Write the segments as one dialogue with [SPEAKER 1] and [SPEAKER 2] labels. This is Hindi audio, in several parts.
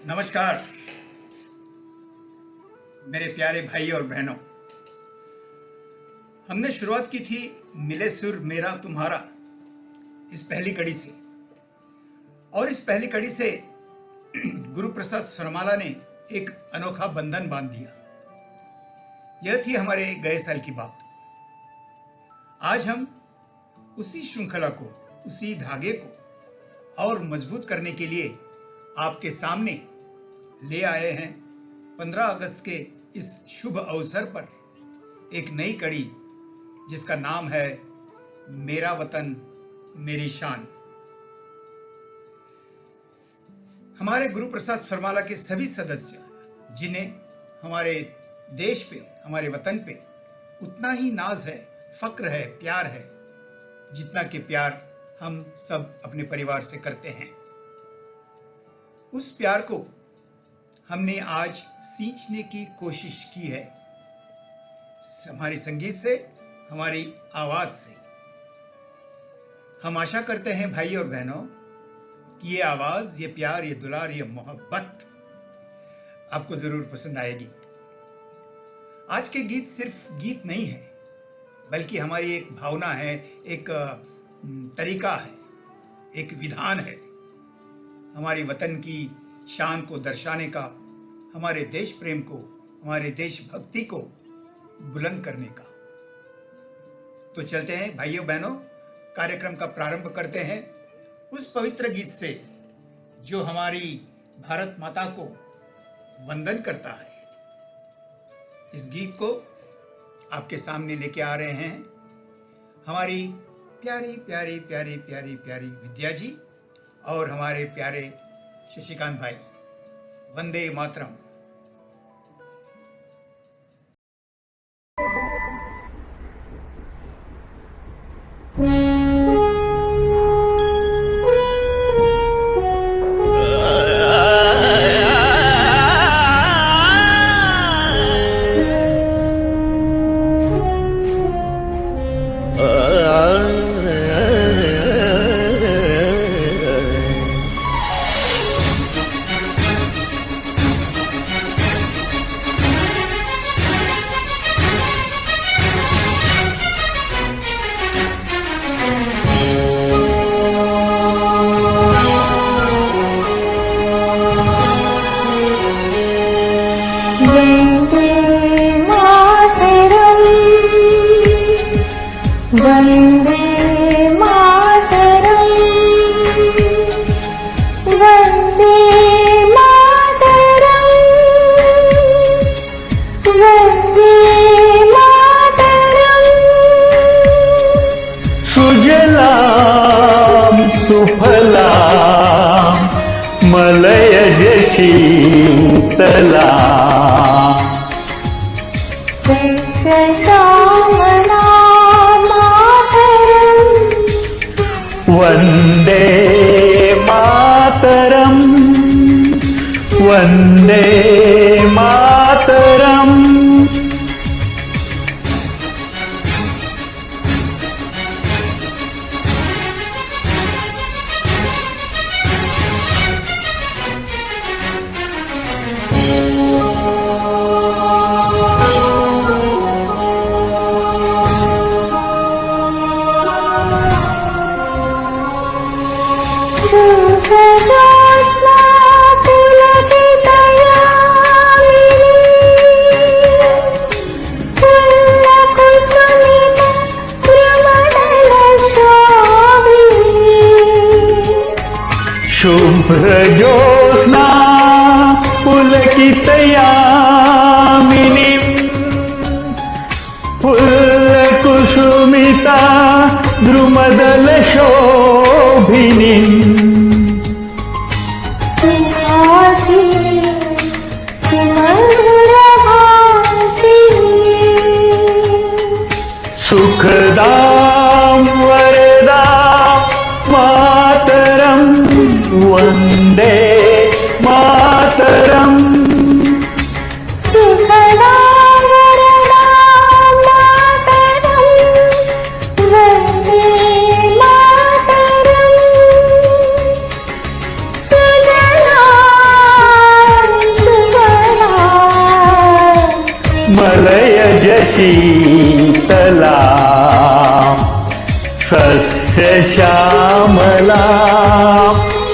[SPEAKER 1] नमस्कार मेरे प्यारे भाई और बहनों। हमने शुरुआत की थी मिले सुर मेरा तुम्हारा इस पहली कड़ी से, और इस पहली कड़ी से गुरु प्रसाद सरमाला ने एक अनोखा बंधन बांध दिया। यह थी हमारे गए साल की बात। आज हम उसी श्रृंखला को, उसी धागे को और मजबूत करने के लिए आपके सामने ले आए हैं 15 अगस्त के इस शुभ अवसर पर एक नई कड़ी जिसका नाम है मेरा वतन मेरी शान। हमारे गुरु प्रसाद सरमाला के सभी सदस्य, जिन्हें हमारे देश पे, हमारे वतन पे उतना ही नाज है, फक्र है, प्यार है, जितना कि प्यार हम सब अपने परिवार से करते हैं। उस प्यार को हमने आज सींचने की कोशिश की है, हमारे संगीत से, हमारी आवाज से। हम आशा करते हैं भाई और बहनों कि ये आवाज, ये प्यार, ये दुलार, ये मोहब्बत आपको जरूर पसंद आएगी। आज के गीत सिर्फ गीत नहीं है, बल्कि हमारी एक भावना है, एक तरीका है, एक विधान है, हमारी वतन की शान को दर्शाने का, हमारे देश प्रेम को, हमारे देशभक्ति को बुलंद करने का। तो चलते हैं भाइयों बहनों, कार्यक्रम का प्रारंभ करते हैं उस पवित्र गीत से जो हमारी भारत माता को वंदन करता है। इस गीत को आपके सामने लेके आ रहे हैं हमारी प्यारी प्यारी प्यारी प्यारी प्यारी विद्या जी और हमारे प्यारे शशिकांत भाई। वंदे मातरम।
[SPEAKER 2] शीतला वंदे मातरम, वंदे मातरम। शुभ्र ज्योत्स्ना पुलकितयामिनीं, फुल्लकुसुमिता द्रुमदलशोभिनीं, सुखदां वरदां मातरं, वंदे मातरम। शीतला सस्यश्यामला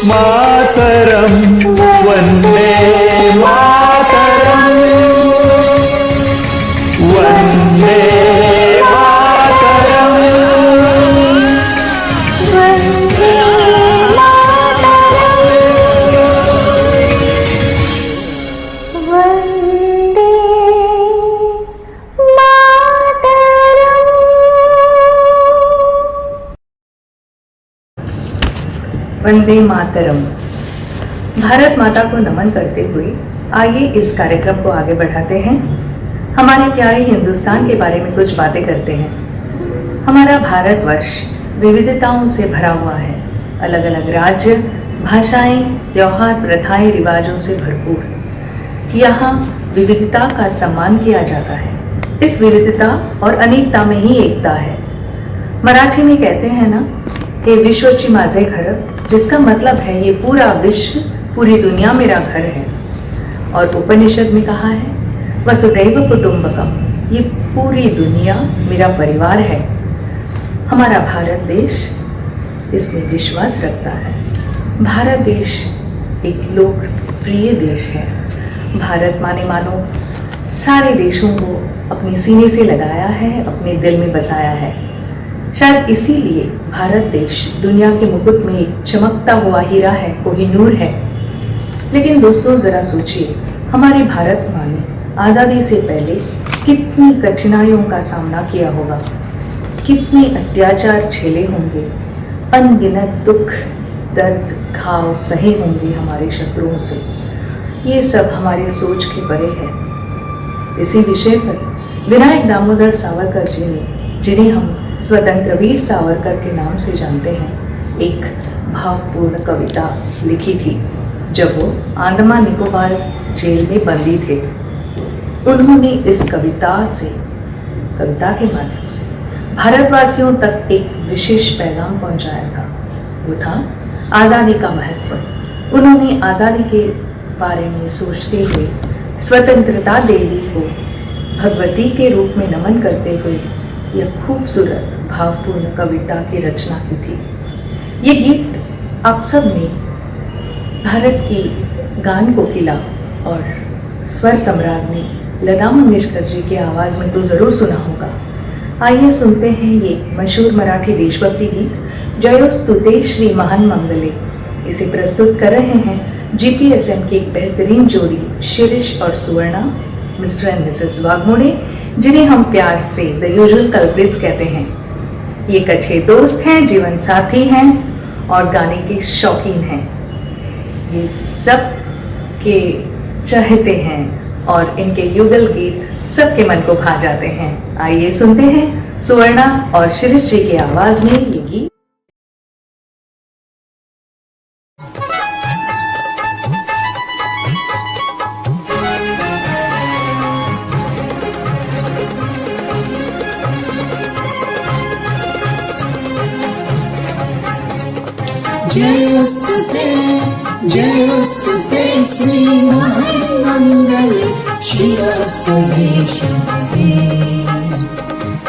[SPEAKER 2] मातरं वन्दे मातरं वन्दे मातरं
[SPEAKER 3] वन्दे मातरम् वन्दे मातरम्।
[SPEAKER 4] वंदे मातरम। भारत माता को नमन करते हुए आइए इस कार्यक्रम को आगे बढ़ाते हैं। हमारे प्यारे हिंदुस्तान के बारे में कुछ बातें करते हैं। हमारा भारतवर्ष विविधताओं से भरा हुआ है। अलग अलग राज्य, भाषाएं, त्योहार, प्रथाएं, रिवाजों से भरपूर। यहाँ विविधता का सम्मान किया जाता है। इस विविधता और अनेकता में ही एकता है। मराठी में कहते हैं ना, हे विश्वची माझे घर, जिसका मतलब है ये पूरा विश्व, पूरी दुनिया मेरा घर है। और उपनिषद में कहा है वसुदैव कुटुंबकम, ये पूरी दुनिया मेरा परिवार है। हमारा भारत देश इसमें विश्वास रखता है। भारत देश एक लोकप्रिय देश है। भारत माने मानो सारे देशों को अपने सीने से लगाया है, अपने दिल में बसाया है। शायद इसीलिए भारत देश दुनिया के मुकुट में एक चमकता हुआ हीरा है, कोहिनूर है। लेकिन दोस्तों जरा सोचिए, हमारे भारत माँ ने आज़ादी से पहले कितनी कठिनाइयों का सामना किया होगा, कितने अत्याचार झेले होंगे, अनगिनत दुख, दर्द, घाव सहे होंगे हमारे शत्रुओं से। ये सब हमारी सोच के परे है। इसी विषय पर विनायक दामोदर सावरकर जी ने, जिन्हें हम स्वतंत्र वीर सावरकर के नाम से जानते हैं, एक भावपूर्ण कविता लिखी थी जब वो अंडमान निकोबार जेल में बंदी थे। उन्होंने इस कविता के माध्यम से भारतवासियों तक एक विशेष पैगाम पहुंचाया था। वो था आज़ादी का महत्व। उन्होंने आज़ादी के बारे में सोचते हुए स्वतंत्रता देवी को भगवती के रूप में नमन करते हुए यह खूबसूरत भावपूर्ण कविता की रचना की थी। ये गीत आप सब ने भारत की गान कोकिला और स्वर सम्राज्ञी लता मंगेशकर जी की आवाज़ में तो ज़रूर सुना होगा। आइए सुनते हैं ये मशहूर मराठी देशभक्ति गीत जयोस्तुते श्री महान मंगले। इसे प्रस्तुत कर रहे हैं GPSM की एक बेहतरीन जोड़ी शिरीष और सुवर्णा, मिस्टर एंड मिसेस वाघमोड़े, जिन्हें हम प्यार से द यूजुअल कल्प्रिट्स कहते हैं। ये एक अच्छे दोस्त हैं, जीवन साथी हैं और गाने के शौकीन हैं। ये सब के चाहते हैं और इनके युगल गीत सबके मन को भा जाते हैं। आइए सुनते हैं सुवर्णा और शिरीष जी की आवाज में ये गीत।
[SPEAKER 5] जयोस्तुते श्री महान मंगले शिवस्तुते शिवते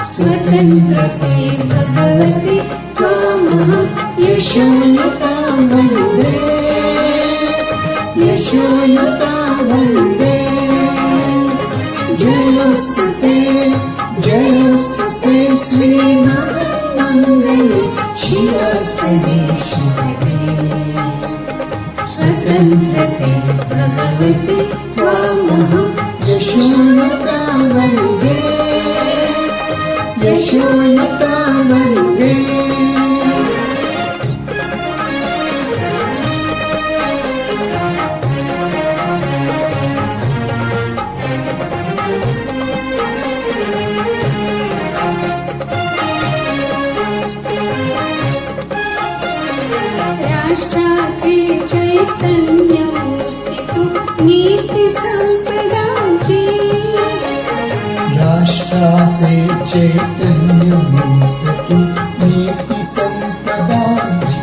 [SPEAKER 5] स्वतंत्रते भगवते त्वामहं यशोनुतां वन्दे जयोस्तुते श्री महान मंगले शिवस्तुते शिवते स्वतंत्रते भगवते त्वामहं यशोनुतां वन्दे
[SPEAKER 3] राष्ट्राचे चैतन्य मूर्ती तू नीती संपदाची
[SPEAKER 5] राष्ट्राचे चैतन्य मूर्ती तू नीती संपदाची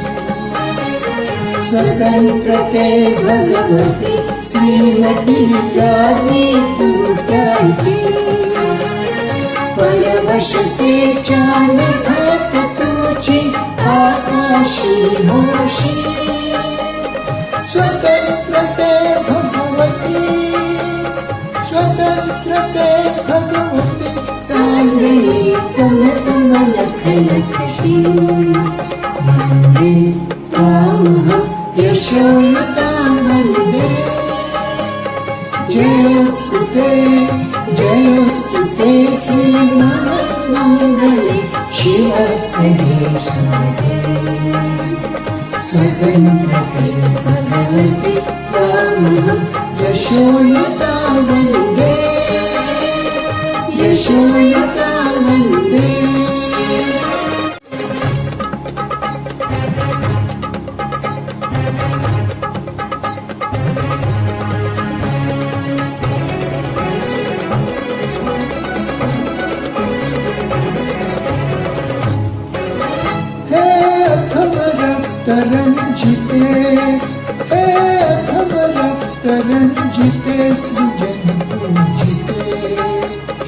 [SPEAKER 5] स्वतंत्रते भगवती श्रीमती राज्ञी तू त्याची परवशते चान भात तुझे आकाशी होशी स्वतंत्रते भगवती स्वतंत्रते भगवती चांदणी चम चम लख लखशी वंदे त्वामहं यशोयुतां वन्दे जयोस्तुते श्रीमन्मङ्गले शिवस्तदे शिवदे स्वतन्त्रते भगवते त्वामहं यशोयुतां वन्दे यशोयुतां वन्दे रंजिते हे अथम रक्त रंजिते सृजन पूजिते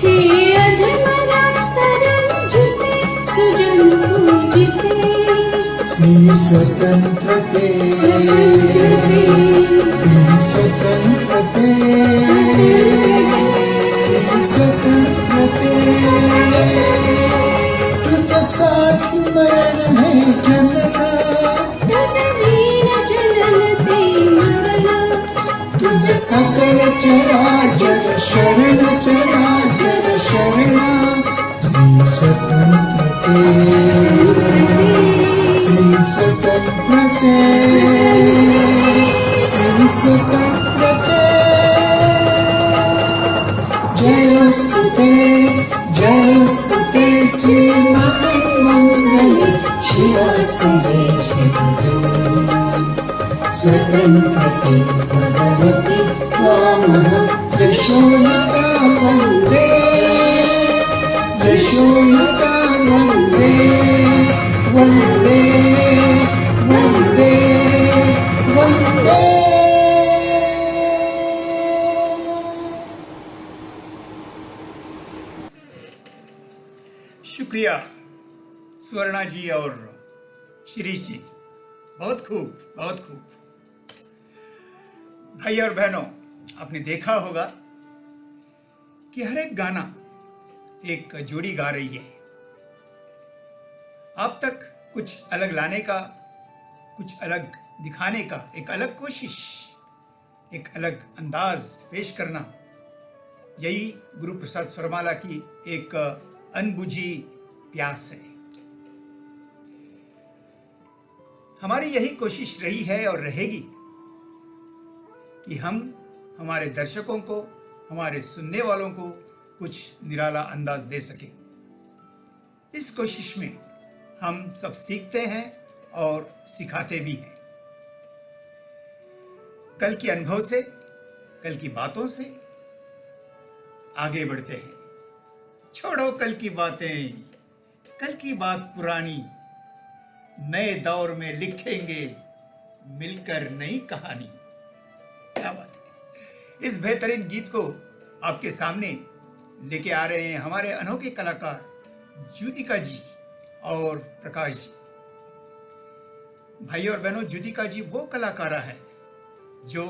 [SPEAKER 3] हे अधम रक्त रंजिते सुजन पूजिते
[SPEAKER 5] श्री स्वतंत्रते श्री स्वतंत्रते श्री स्वतंत्रते तुझसाठी मरण है जनना
[SPEAKER 3] तुझवीण जनन ते मरण
[SPEAKER 5] तुझ सकल चराचर शरण चराचर शरण श्री स्वतंत्रते श्री स्वतंत्रते श्री स्वतंत्रते जयोस्तुते श्रीमन्मङ्गले शिवस्तदे शिवदे स्वतन्त्रते भगवते त्वामहं यशोयुतां वन्दे यशोयुतां वन्दे वन्दे वन्दे वन्दे
[SPEAKER 1] शुक्रिया सुवर्णा जी और शिरीष जी, बहुत खूब बहुत खूब। भाई और बहनों, आपने देखा होगा कि हर एक गाना एक जोड़ी गा रही है। आप तक कुछ अलग लाने का, कुछ अलग दिखाने का, एक अलग कोशिश, एक अलग अंदाज पेश करना, यही गुरु प्रसाद सरमाला की एक अनबुझी प्यास है। हमारी यही कोशिश रही है और रहेगी कि हम हमारे दर्शकों को, हमारे सुनने वालों को कुछ निराला अंदाज दे सकें। इस कोशिश में हम सब सीखते हैं और सिखाते भी हैं। कल के अनुभव से, कल की बातों से आगे बढ़ते हैं। छोड़ो कल की बातें, कल की बात पुरानी, नए दौर में लिखेंगे मिलकर नई कहानी। क्या बात है। इस बेहतरीन गीत को आपके सामने लेके आ रहे हैं हमारे अनोखे कलाकार ज्योतिका जी और प्रकाश जी। भाई और बहनों, ज्योतिका जी वो कलाकारा है जो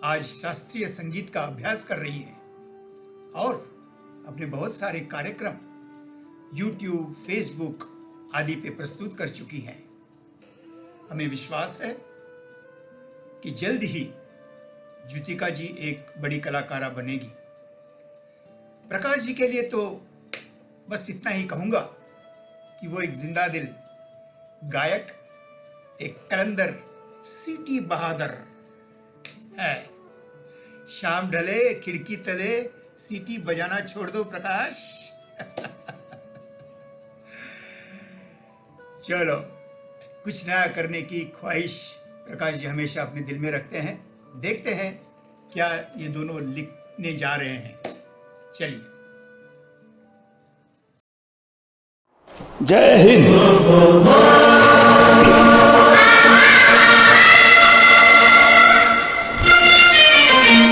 [SPEAKER 1] आज शास्त्रीय संगीत का अभ्यास कर रही है और अपने बहुत सारे कार्यक्रम YouTube, Facebook आदि पे प्रस्तुत कर चुकी हैं। हमें विश्वास है कि जल्द ही ज्योतिका जी एक बड़ी कलाकारा बनेगी। प्रकाश जी के लिए तो बस इतना ही कहूंगा कि वो एक जिंदा दिल गायक, एक कलंदर, सीटी बहादुर है। शाम ढले खिड़की तले सीटी बजाना छोड़ दो प्रकाश। चलो, कुछ नया करने की ख्वाहिश प्रकाश जी हमेशा अपने दिल में रखते हैं। देखते हैं क्या ये दोनों लिखने जा रहे हैं। चलिए।
[SPEAKER 2] जय हिंद।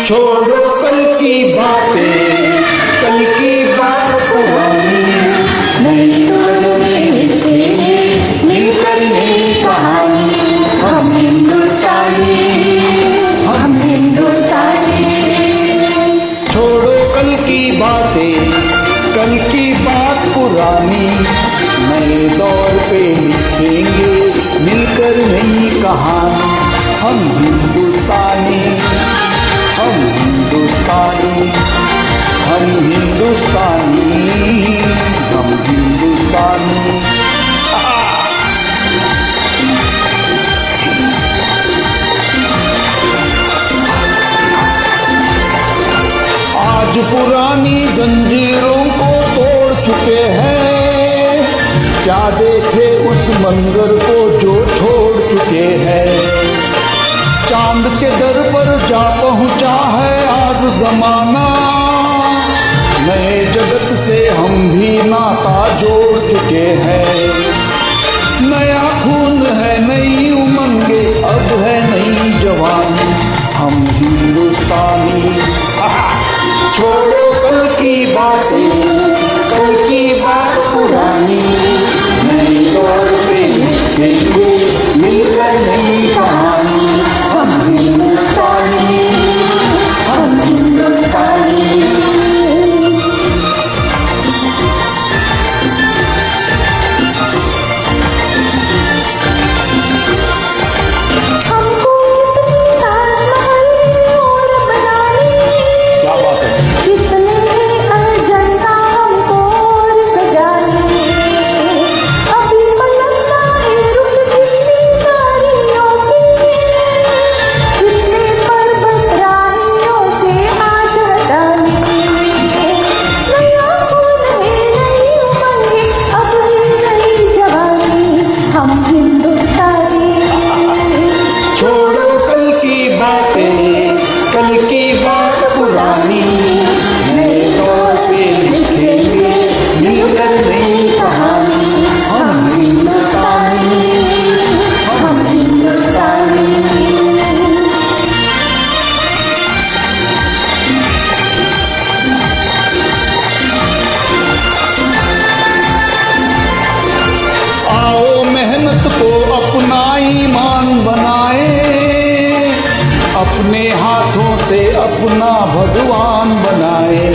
[SPEAKER 2] छोड़ो कल की बातें, कल की बात पुरानी, हिंदुस्तानी, हम हिंदुस्तानी, हम हिंदुस्तानी। आज पुरानी जंजीरों को तोड़ चुके हैं, क्या देखे उस मंजर को जो छोड़ चुके हैं। चांद के दर पर जा पहुंचा है आज जमाना, नए जगत से हम भी नाता जोड़ चुके हैं। नया खून है, नई उमंगे, अब है नई जवानी, हम हिंदुस्तानी। छोड़ो कल की बातें, कल की बात पुरानी, नई दौर पे लिखेंगे मिलकर नई कहानी, हम हिंदुस्तानी, हम हिंदुस्तानी। अपने हाथों से अपना भगवान बनाए।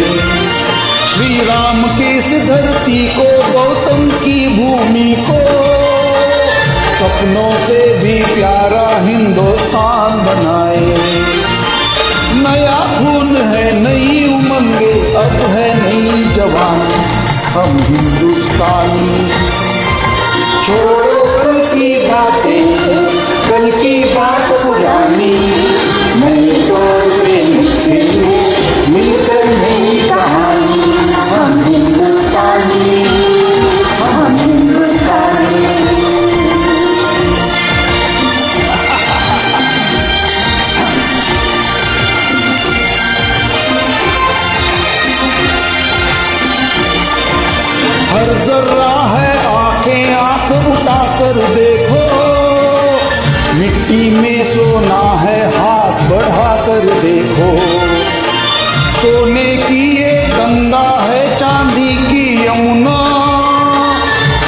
[SPEAKER 2] श्री राम की इस धरती को, गौतम की भूमि को, सपनों से भी प्यारा हिंदुस्तान बनाए। नया खून है, नई उमंगे, अब है नई जवानी, हम हिंदुस्तानी। छोड़ो कल की बातें, कल की बात पुरानी, नई दौर पे लिखेंगे मिलकर नई कहानी, हम हिंदुस्तानी, हम हिंदुस्तानी। हर जर्रा है आंखें, आंख उठाकर देखो, मिट्टी में सोना है, हाथ बढ़ाकर देखो। सोने की ये गंगा है, चांदी की यमुना,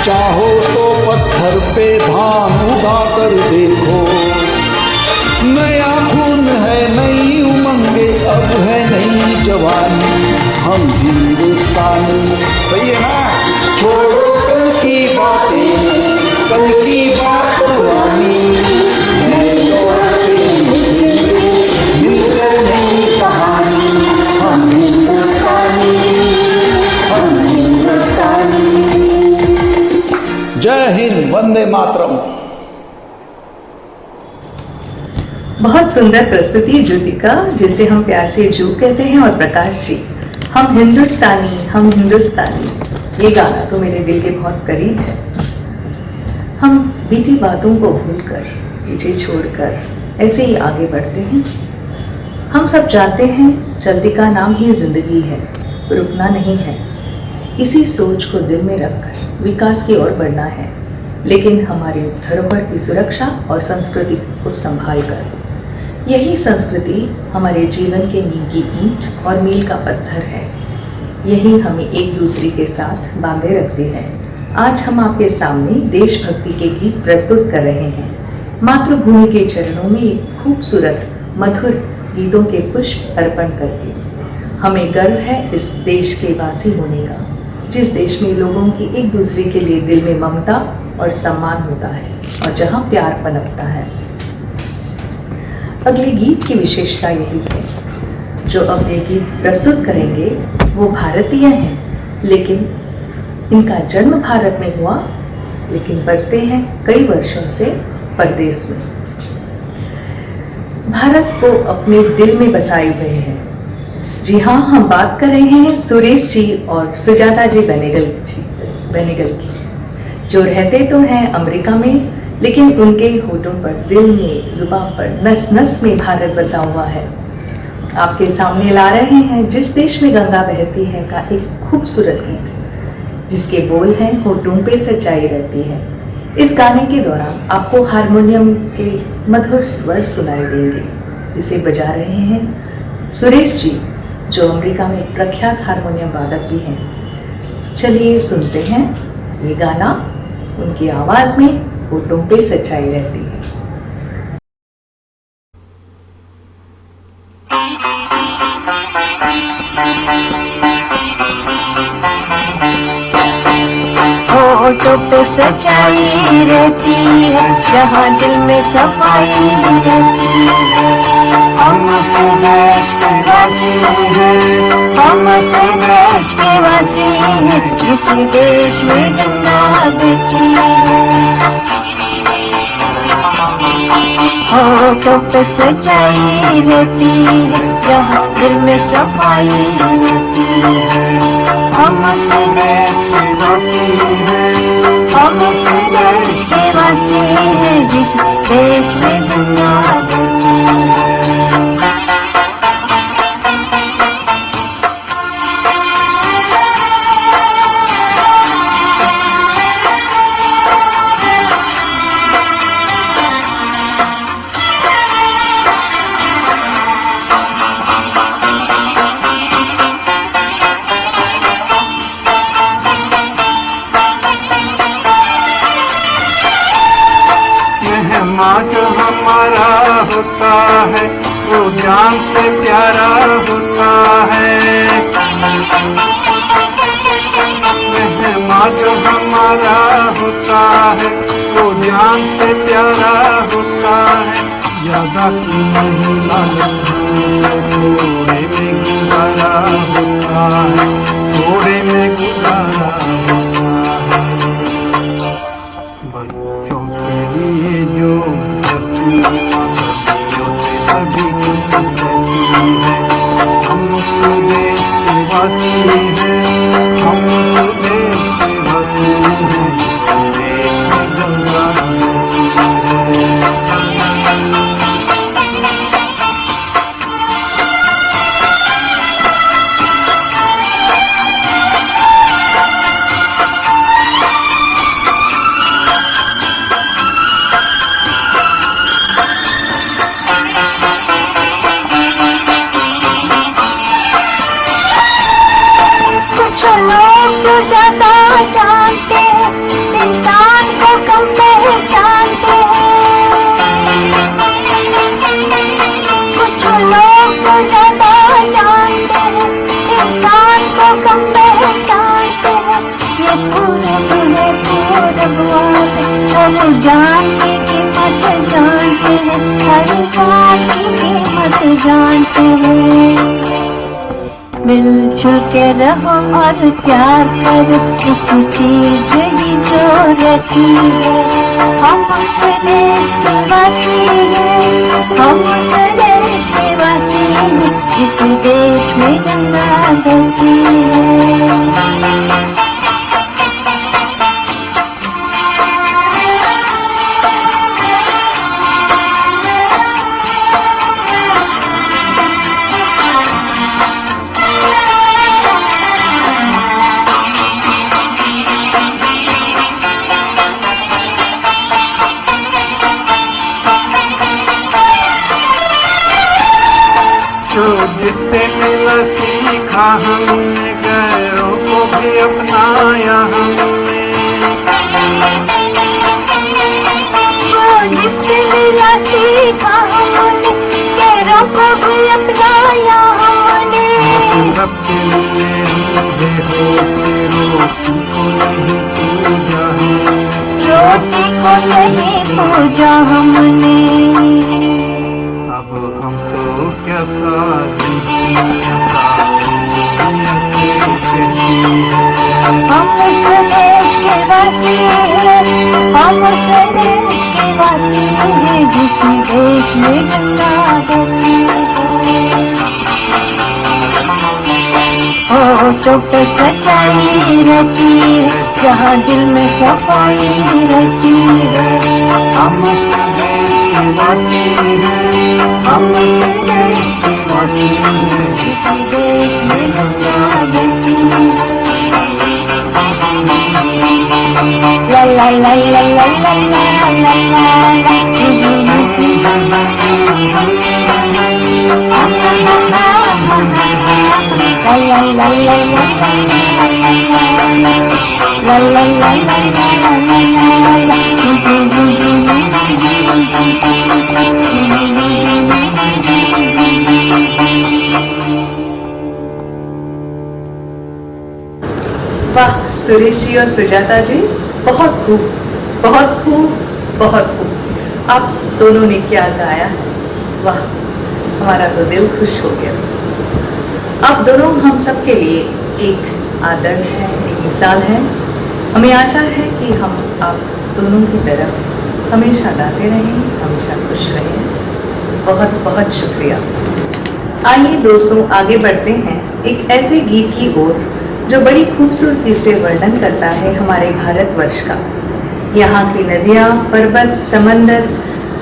[SPEAKER 2] चाहो तो पत्थर पे धान उगाकर देखो। नया खून है, नई उमंगे, अब है नई जवानी, हम हिंदुस्तानी। सही है ना? छोड़ो कल की बातें, कल की बात पुरानी, नए दौर पे लिखेंगे मिलकर नई कहानी, हम हिंदुस्तानी, हम हिंदुस्तानी। जय हिंद, वंदे मातरम।
[SPEAKER 4] बहुत सुंदर प्रस्तुति ज्योतिका, जिसे हम प्यार से जू कहते हैं, और प्रकाश जी, हम हिंदुस्तानी, हम हिंदुस्तानी, ये गाना तो मेरे दिल के बहुत करीब है। हम बीती बातों को भूलकर, पीछे छोड़कर ऐसे ही आगे बढ़ते हैं। हम सब जानते हैं चलती का नाम ही जिंदगी है, रुकना नहीं है। इसी सोच को दिल में रखकर विकास की ओर बढ़ना है, लेकिन हमारी धरोहर की सुरक्षा और संस्कृति को संभाल कर। यही संस्कृति हमारे जीवन के नींव की ईंट और मील का पत्थर है। यही हमें एक दूसरे के साथ बांधे रखती है। आज हम आपके सामने देशभक्ति के गीत प्रस्तुत कर रहे हैं। मातृभूमि के चरणों में एक खूबसूरत मधुर गीतों के पुष्प अर्पण करके हमें गर्व है इस देश के वासी होने का, जिस देश में लोगों की एक दूसरे के लिए दिल में ममता और सम्मान होता है और जहां प्यार पनपता है। अगले गीत की विशेषता यही है, जो अपने गीत प्रस्तुत करेंगे वो भारतीय हैं, लेकिन इनका जन्म भारत में हुआ, लेकिन बसते हैं कई वर्षों से परदेश में। भारत को अपने दिल में बसाए हुए हैं। जी हाँ, हम बात कर रहे हैं सुरेश जी और सुजाता जी बेनेगल की, जो रहते तो हैं अमेरिका में, लेकिन उनके होठों पर, दिल में, जुबान पर, नस नस में भारत बसा हुआ है। आपके सामने ला रहे हैं जिस देश में गंगा बहती है का एक खूबसूरत गीत, जिसके बोल हैं होठों पे सच्चाई रहती है। इस गाने के दौरान आपको हारमोनियम के मधुर स्वर सुनाई देंगे। इसे बजा रहे हैं सुरेश जी, जो अमेरिका में प्रख्यात हारमोनियम वादक भी हैं। चलिए सुनते हैं ये गाना, उनकी आवाज में होठों पे सच्चाई रहती है।
[SPEAKER 6] होठों पे सच्चाई रहती है, जहाँ दिल में सफाई रहती है। हम उस देश के वासी हैं, हम उस देश के वासी हैं, जिस देश में गंगा बहती है। होठों पे सच्चाई रहती है, जहाँ दिल में सफाई रहती है। हम उस देश के वासी हैं, हम उस देश के वासी हैं, जिस देश में गंगा बहती है।
[SPEAKER 2] जो हमारा होता है वो जान से प्यारा होता है। मेहमान जो हमारा होता है वो जान से प्यारा होता है। ज्यादा की नहीं लालच, थोड़े में गुजारा होता है, थोड़े में गुजारा होता है। बच्चों के लिए जो सदियों से सभी कुछ सहती है। हम उस देश के वासी हैं, हम उस देश के वासी हैं, जिस देश में गंगा बहती है।
[SPEAKER 6] जानते हैं इंसान को कम पहचानते हैं। कुछ लोग जो ज्यादा जानते हैं इंसान को कम पहचानते हैं। ये पूरब है पूरब वाले, हर जान की कीमत जानते हैं, हर जान की कीमत जानते हैं। मिलजुल के रहो और प्यार करो, एक चीज ही जो रहती है। हम उस देश के वासी हैं, हम उस देश के वासी हैं, जिस देश में गंगा बहती है।
[SPEAKER 2] जिससे मिला सीखा हमने, गैरों को भी अपनाया हमने।
[SPEAKER 6] जिससे मिला सीखा हमने, गैरों को भी अपनाया हमने।
[SPEAKER 2] रब के लिए अंधे होके रोटी को नहीं पूजा हमने,
[SPEAKER 6] रोटी को नहीं पूजा हमने।
[SPEAKER 2] अब हम तो क्या सारी से कहती है।
[SPEAKER 6] हम इस देश के वासी हैं, हम उस देश के वासी हैं जिस देश में गंगा बहती है। होठों पे सच्चाई रहती है, जहाँ दिल में सफाई रहती है।
[SPEAKER 2] हम उस देश के वासी हैं,
[SPEAKER 6] हम उस देश के वासी हैं जिस देश में गंगा बहती है। La la la la la la la la la
[SPEAKER 4] वाह सुरेश जी और सुजाता जी, बहुत खूब, बहुत खूब, बहुत खूब। आप दोनों ने क्या गाया है, वाह, हमारा तो दिल खुश हो गया। आप दोनों हम सब के लिए एक आदर्श है, एक मिसाल है। हमें आशा है कि हम आप दोनों की तरफ हमेशा गाते रहें, हमेशा खुश रहें। बहुत बहुत शुक्रिया। आइए दोस्तों आगे बढ़ते हैं एक ऐसे गीत की ओर जो बड़ी खूबसूरती से वर्णन करता है हमारे भारतवर्ष का। यहाँ की नदियाँ, पर्वत, समंदर,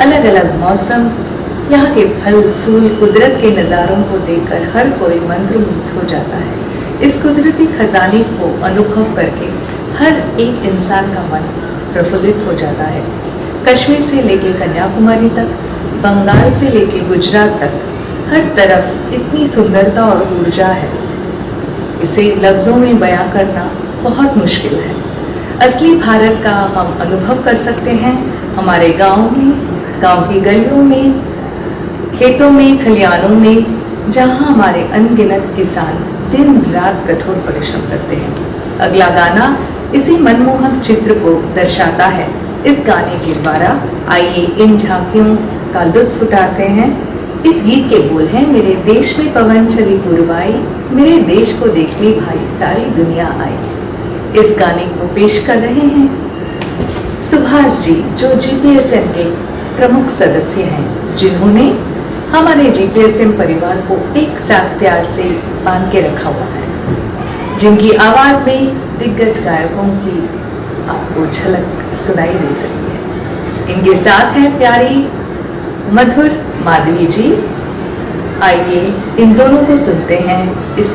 [SPEAKER 4] अलग अलग मौसम, यहाँ के फल फूल, कुदरत के नज़ारों को देखकर हर कोई मंत्रमुग्ध हो जाता है। इस कुदरती खजाने को अनुभव करके हर एक इंसान का मन प्रफुल्लित हो जाता है। कश्मीर से लेके कन्याकुमारी तक, बंगाल से लेके गुजरात तक, हर तरफ इतनी सुंदरता और ऊर्जा है, इसे लफ्ज़ों में बयां करना बहुत मुश्किल है। असली भारत का हम अनुभव कर सकते हैं हमारे गाँव में, गाँव की गलियों में, खेतों में, खलिहानों में, जहाँ हमारे अनगिनत किसान दिन रात कठोर परिश्रम करते हैं। अगला गाना इसी मनमोहक चित्र को दर्शाता है। इस गाने के द्वारा आइए इन झांकियों का लुत्फ उठाते हैं। इस गीत के बोल हैं, मेरे देश में पवन चली पुरवाई, मेरे देश को देखने भाई सारी दुनिया आई। इस गाने को पेश कर रहे हैं सुभाष जी, जो जीपीएसएम के प्रमुख सदस्य हैं, जिन्होंने हमारे जीपीएसएम परिवार को एक साथ प्यार से बांध के रखा हुआ है, जिनकी आवाज में दिग्गज गायकों की आपको झलक सुनाई दे सकती है। इनके साथ हैं प्यारी मधुर माधवी जी। आइए इन दोनों को सुनते हैं इस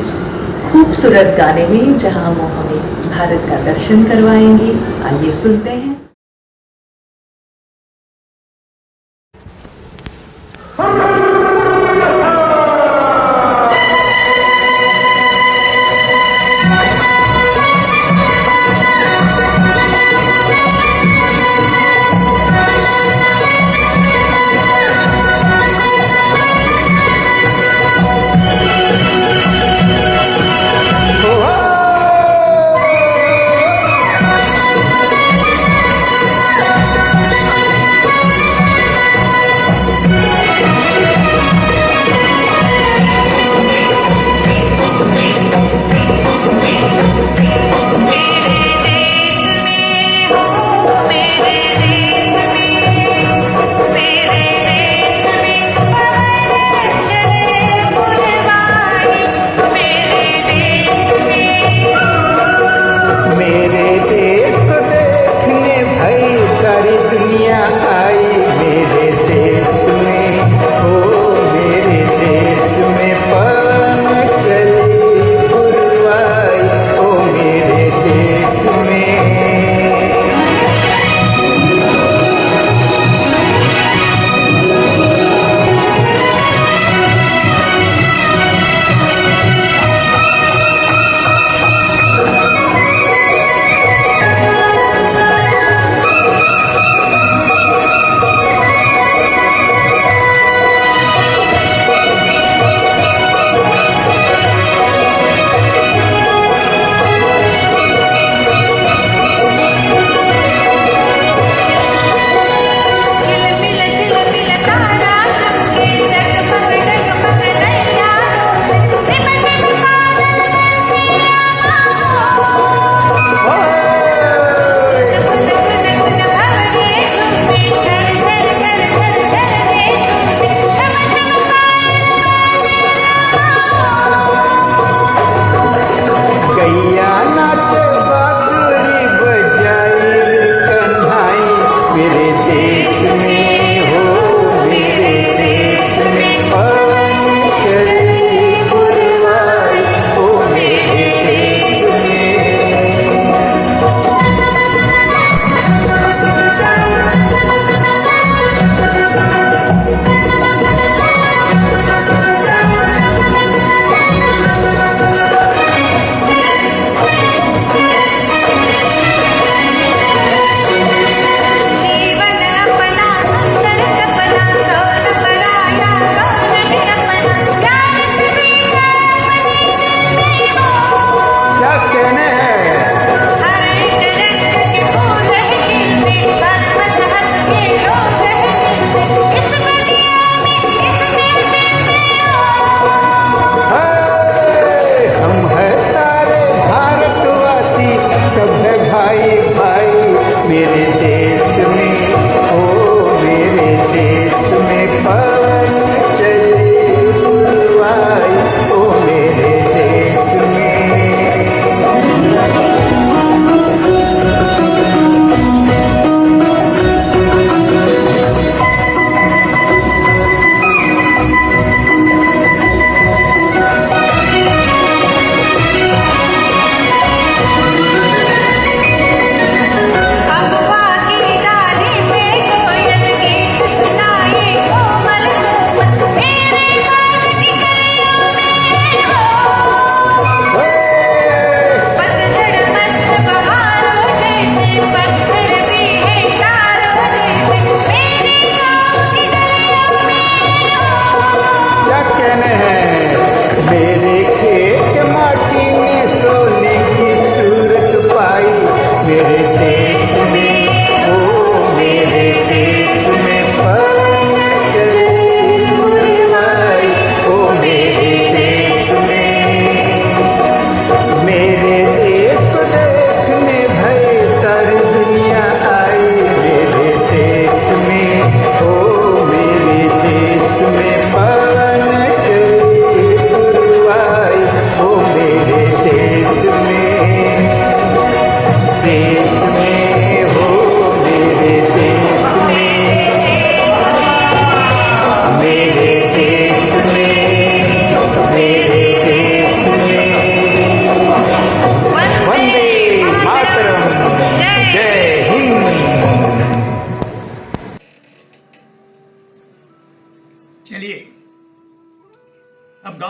[SPEAKER 4] खूबसूरत गाने में, जहां वो हमें भारत का दर्शन करवाएंगी। आइए सुनते हैं।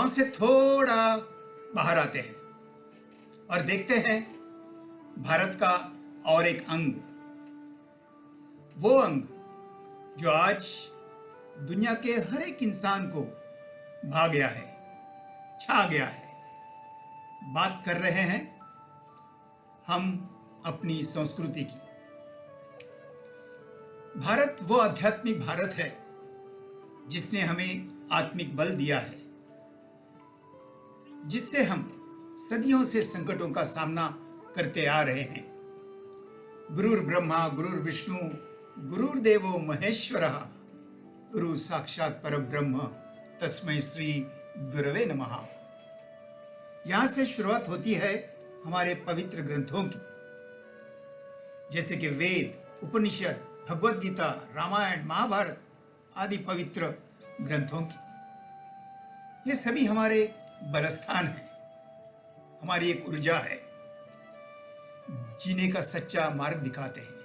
[SPEAKER 1] गांव से थोड़ा बाहर आते हैं और देखते हैं भारत का और एक अंग, वो अंग जो आज दुनिया के हर एक इंसान को भा गया है, छा गया है। बात कर रहे हैं हम अपनी संस्कृति की। भारत वो आध्यात्मिक भारत है जिसने हमें आत्मिक बल दिया है, जिससे हम सदियों से संकटों का सामना करते आ रहे हैं। गुरुर् ब्रह्मा गुरुर् विष्णु गुरुर्देवो महेश्वरः, गुरु साक्षात परब्रह्म तस्मै श्री गुरवे नमः। यहां से शुरुआत होती है हमारे पवित्र ग्रंथों की, जैसे कि वेद, उपनिषद, भगवद गीता, रामायण, महाभारत आदि पवित्र ग्रंथों की। ये सभी हमारे बलस्थान हैं, हमारी एक ऊर्जा है, जीने का सच्चा मार्ग दिखाते हैं।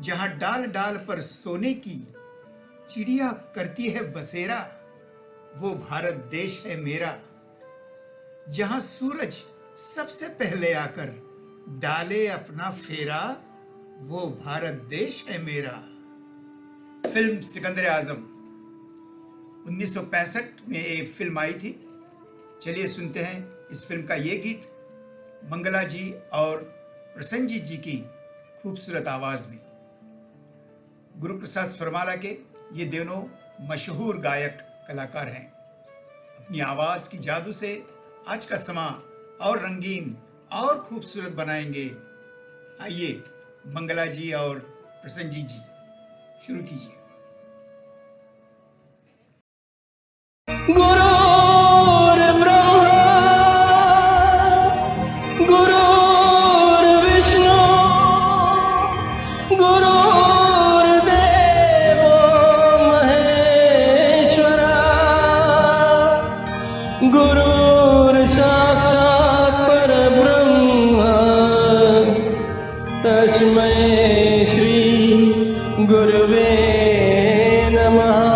[SPEAKER 1] जहां डाल डाल पर सोने की चिड़िया करती है बसेरा, वो भारत देश है मेरा। जहां सूरज सबसे पहले आकर डाले अपना फेरा, वो भारत देश है मेरा। फिल्म सिकंदर आजम 1965 में एक फिल्म आई थी। चलिए सुनते हैं इस फिल्म का ये गीत मंगला जी और प्रसन्नजीत जी की खूबसूरत आवाज में। गुरु प्रसाद स्वरमाला के ये दोनों मशहूर गायक कलाकार हैं। अपनी आवाज की जादू से आज का समा और रंगीन और खूबसूरत बनाएंगे। आइए मंगला जी और प्रसन्नजीत जी शुरू कीजिए।
[SPEAKER 7] गुरुर्ब्रह्मा गुरुर्विष्णु गुरुर्देवो महेश्वरा, गुरुर्साक्षात् परब्रह्म तस्मै श्री गुरवे नमः।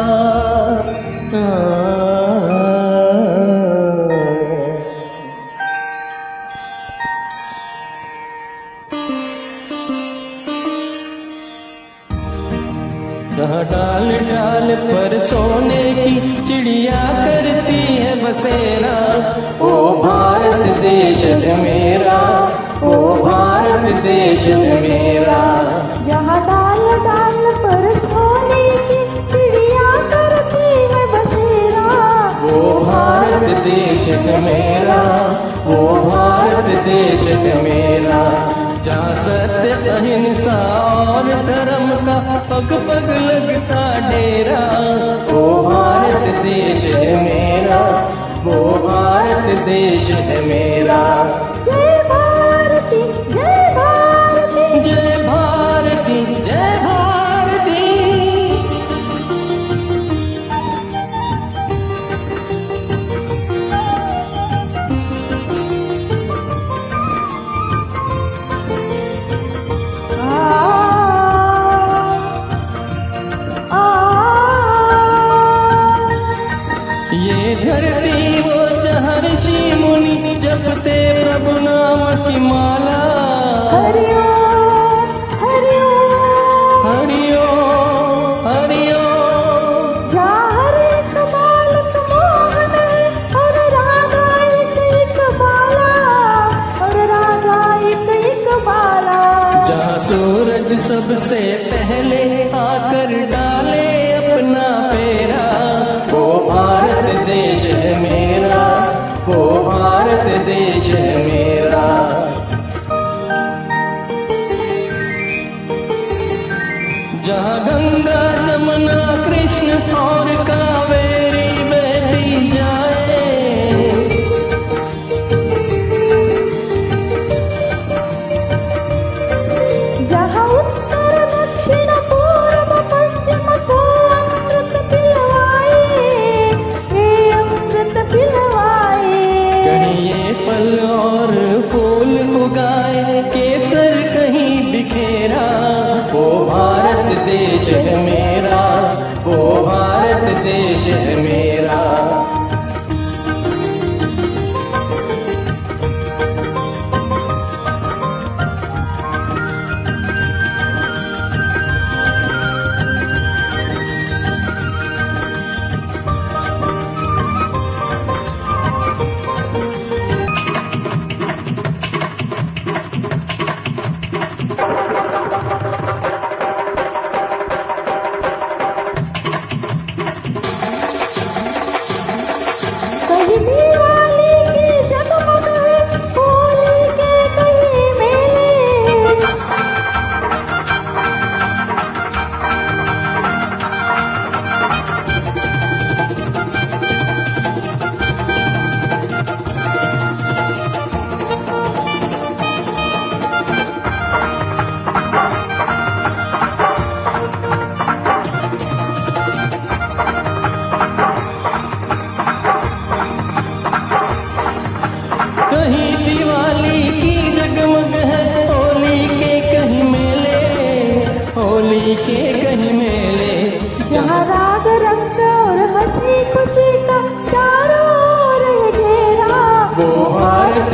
[SPEAKER 7] जहाँ डाल डाल पर सोने की चिड़िया करती है बसेरा, ओ भारत देश है मेरा, ओ भारत देश है मेरा।
[SPEAKER 6] जहाँ डाल डाल पर सोने की चिड़िया करती है बसेरा,
[SPEAKER 7] वो भारत देश है मेरा, वो भारत देश है मेरा। जहाँ सत्य अहिंसा और धर्म का पग पग लगता डेरा, वो भारत देश है मेरा, वो भारत देश है मेरा।
[SPEAKER 6] जय भारती जय भारती
[SPEAKER 7] जय भारती जय भारती। ये धरती वो जहाँ ऋषि मुनि जपते प्रभु नाम की माला।
[SPEAKER 6] हरिओम हरिओम
[SPEAKER 7] हरिओम हरिओम।
[SPEAKER 6] जहाँ हर एक बालक मोहन है और राधा एक बाला, और राधा एक बाला।
[SPEAKER 7] जहाँ सूरज सबसे पहले आकर डाले अपना फेरा, वो भारत देश है मेरा, वो भारत देश है मेरा। जहाँ गंगा जमुना कृष्ण और कावेरी बहती जाए,
[SPEAKER 6] जहाँ उत्तर दक्षिण पूर्व पश्चिम को अमृत पिलवाए, ये अमृत पिलवाए।
[SPEAKER 7] कहीं ये फल और फूल उगाए, केसर कहीं बिखेरा, वो भारत देश है मेरा, वो भारत देश है मेरा।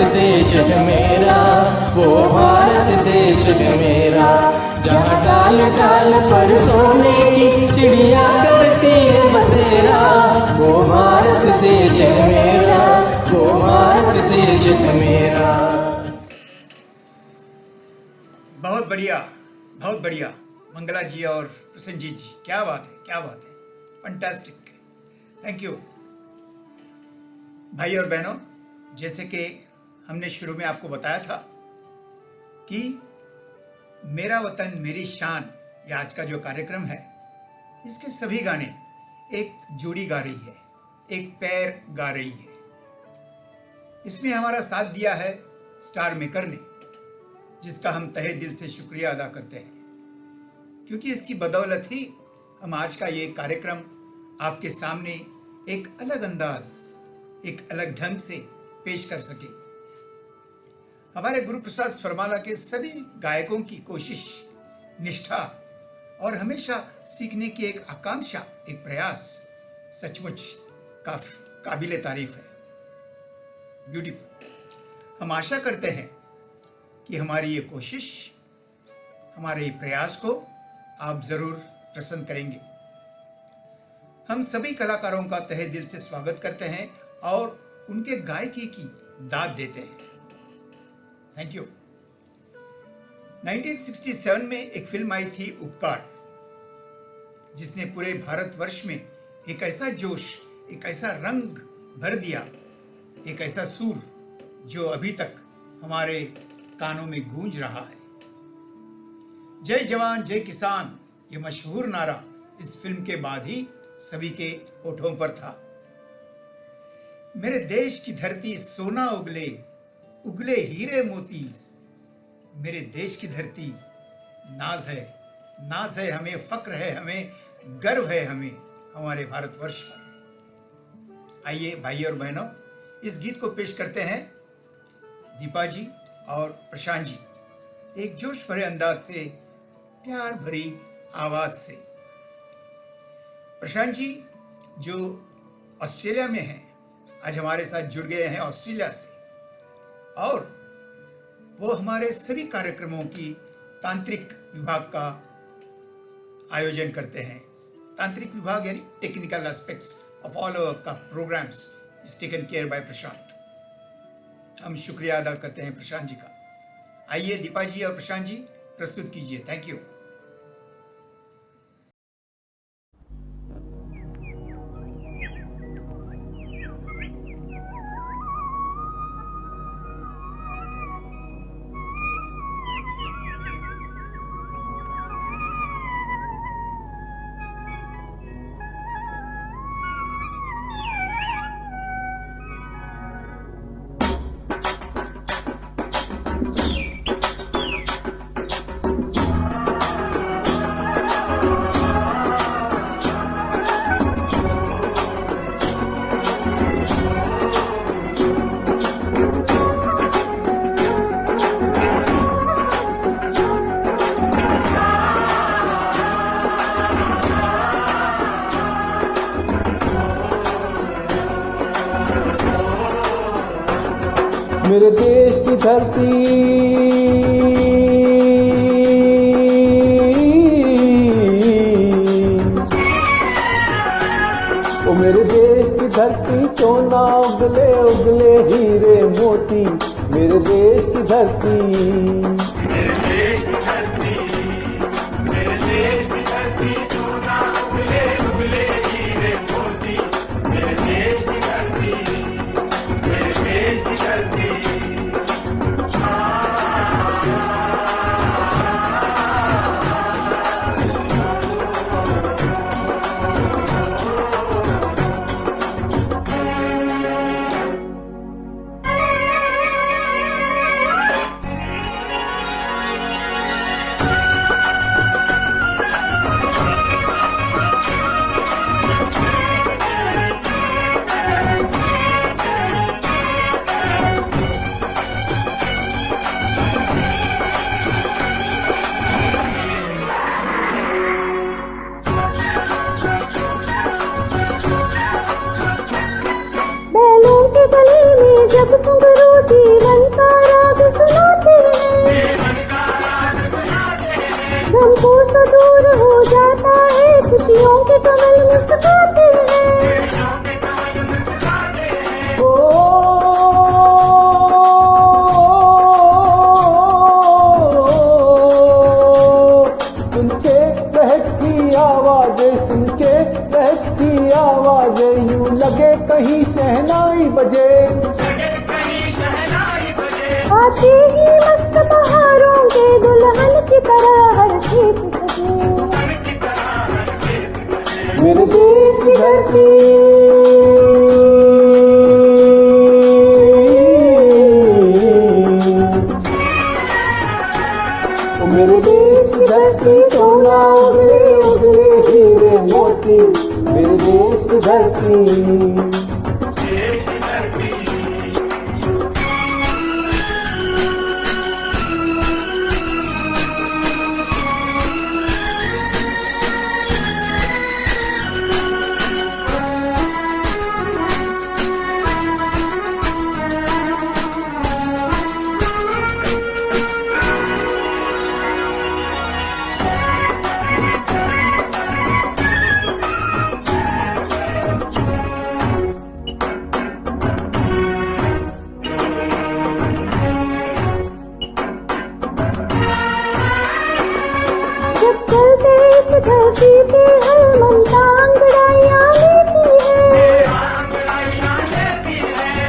[SPEAKER 7] देश है मेरा, वो भारत देश है मेरा। जहाँ डाल डाल पर सोने की चिड़िया करती है बसेरा, वो भारत देश है मेरा, वो भारत देश है मेरा।
[SPEAKER 1] बहुत बढ़िया, बहुत बढ़िया मंगला जी और प्रसन्नजीत जी, क्या बात है, क्या बात है, फंटास्टिक, थैंक यू। भाई और बहनों, जैसे कि हमने शुरू में आपको बताया था कि मेरा वतन मेरी शान, ये आज का जो कार्यक्रम है, इसके सभी गाने एक जोड़ी गा रही है, एक पैर गा रही है। इसमें हमारा साथ दिया है स्टार मेकर ने, जिसका हम तहे दिल से शुक्रिया अदा करते हैं, क्योंकि इसकी बदौलत ही हम आज का ये कार्यक्रम आपके सामने एक अलग अंदाज, एक अलग ढंग से पेश कर सके। हमारे गुरु प्रसाद सरमाला के सभी गायकों की कोशिश, निष्ठा और हमेशा सीखने की एक आकांक्षा, एक प्रयास सचमुच काबिले तारीफ है, ब्यूटीफुल। हम आशा करते हैं कि हमारी ये कोशिश, हमारे ये प्रयास को आप जरूर पसंद करेंगे। हम सभी कलाकारों का तहे दिल से स्वागत करते हैं और उनके गायकी की दाद देते हैं। Thank you. 1967 में एक फिल्म आई थी उपकार, जिसने पूरे भारतवर्ष में एक ऐसा जोश, एक ऐसा रंग भर दिया, एक ऐसा सूर जो अभी तक हमारे कानों में गूंज रहा है। जय जवान जय किसान, ये मशहूर नारा इस फिल्म के बाद ही सभी के होठों पर था। मेरे देश की धरती सोना उगले, उगले हीरे मोती, मेरे देश की धरती नाज है, नाज है हमें, फक्र है हमें, गर्व है हमें हमारे भारतवर्ष पर। आइए भाई और बहनों, इस गीत को पेश करते हैं दीपा जी और प्रशांत जी, एक जोश भरे अंदाज से, प्यार भरी आवाज से। प्रशांत जी जो ऑस्ट्रेलिया में हैं, आज हमारे साथ जुड़ गए हैं ऑस्ट्रेलिया से, और वो हमारे सभी कार्यक्रमों की तांत्रिक विभाग का आयोजन करते हैं। तांत्रिक विभाग यानी technical aspects of all our का programmes is taken care by Prashant. हम शुक्रिया अदा करते हैं प्रशांत जी का। आइए दीपा जी और प्रशांत जी प्रस्तुत कीजिए। Thank you.
[SPEAKER 2] मेरे देश की धरती ओ मेरे देश की धरती सोना उगले उगले हीरे मोती, मेरे देश की धरती
[SPEAKER 3] गले में जब घुंघरू जीवन का राग सुनाते हैं, गम को सुदूर हो जाता है, खुशियों के कमल मुस्कुराते हैं।
[SPEAKER 2] सुन के बहकती आवाजें, सुन के बहकती आवाजें, यूं लगे कहीं शहनाई बजे।
[SPEAKER 3] आते ही मस्त बहारों के दुल्हन की तरह हर खेत सजे।
[SPEAKER 2] मेरे देश की धरती, ओ मेरे देश की धरती, सोना उगले उगले हीरे मोती, मेरे देश की धरती।
[SPEAKER 3] धरती पे हर ममता अंगड़ाइयाँ लेती है,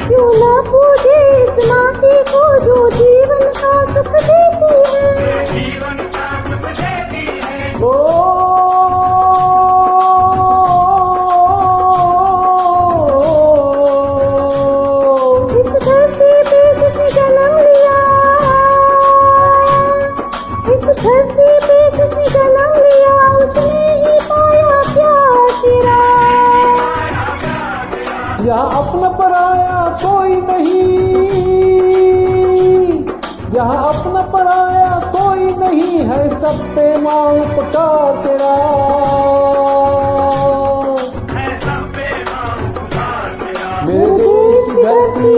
[SPEAKER 3] क्यों ना पूजे इस माटी को जो जीवन का सुख देती है। इस धरती पे जिसने जन्म लिया, इस धरती पे जिसने जन्म लिया, उसने ही पाया प्यार तेरा।
[SPEAKER 2] यहाँ अपना पराया कोई नहीं, यहाँ अपना पराया कोई नहीं है, सब पे माँ उपकार तेरा। मेरे देश की धरती,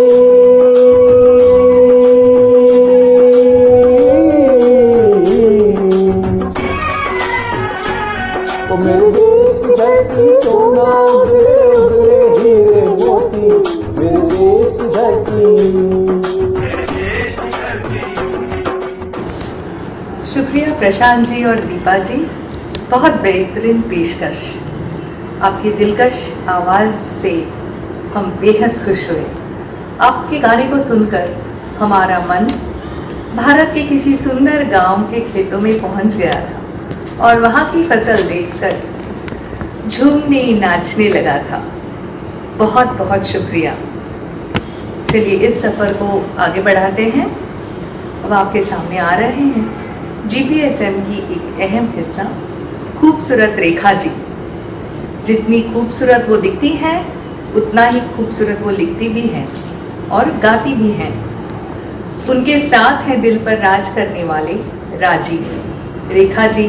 [SPEAKER 2] ओ मेरे देश की धरती, सोना उगले उगले हीरे मोती, मेरे देश की धरती।
[SPEAKER 4] शुक्रिया प्रशांत जी और दीपा जी, बहुत बेहतरीन पेशकश। आपकी दिलकश आवाज़ से हम बेहद खुश हुए। आपके गाने को सुनकर हमारा मन भारत के किसी सुंदर गांव के खेतों में पहुंच गया था और वहाँ की फसल देखकर झूमने नाचने लगा था। बहुत बहुत शुक्रिया। चलिए इस सफ़र को आगे बढ़ाते हैं। अब आपके सामने आ रहे हैं GPSM की एक अहम हिस्सा, खूबसूरत रेखा जी। जितनी खूबसूरत वो दिखती हैं, उतना ही खूबसूरत वो लिखती भी हैं और गाती भी हैं। उनके साथ हैं दिल पर राज करने वाले राजीव। रेखा जी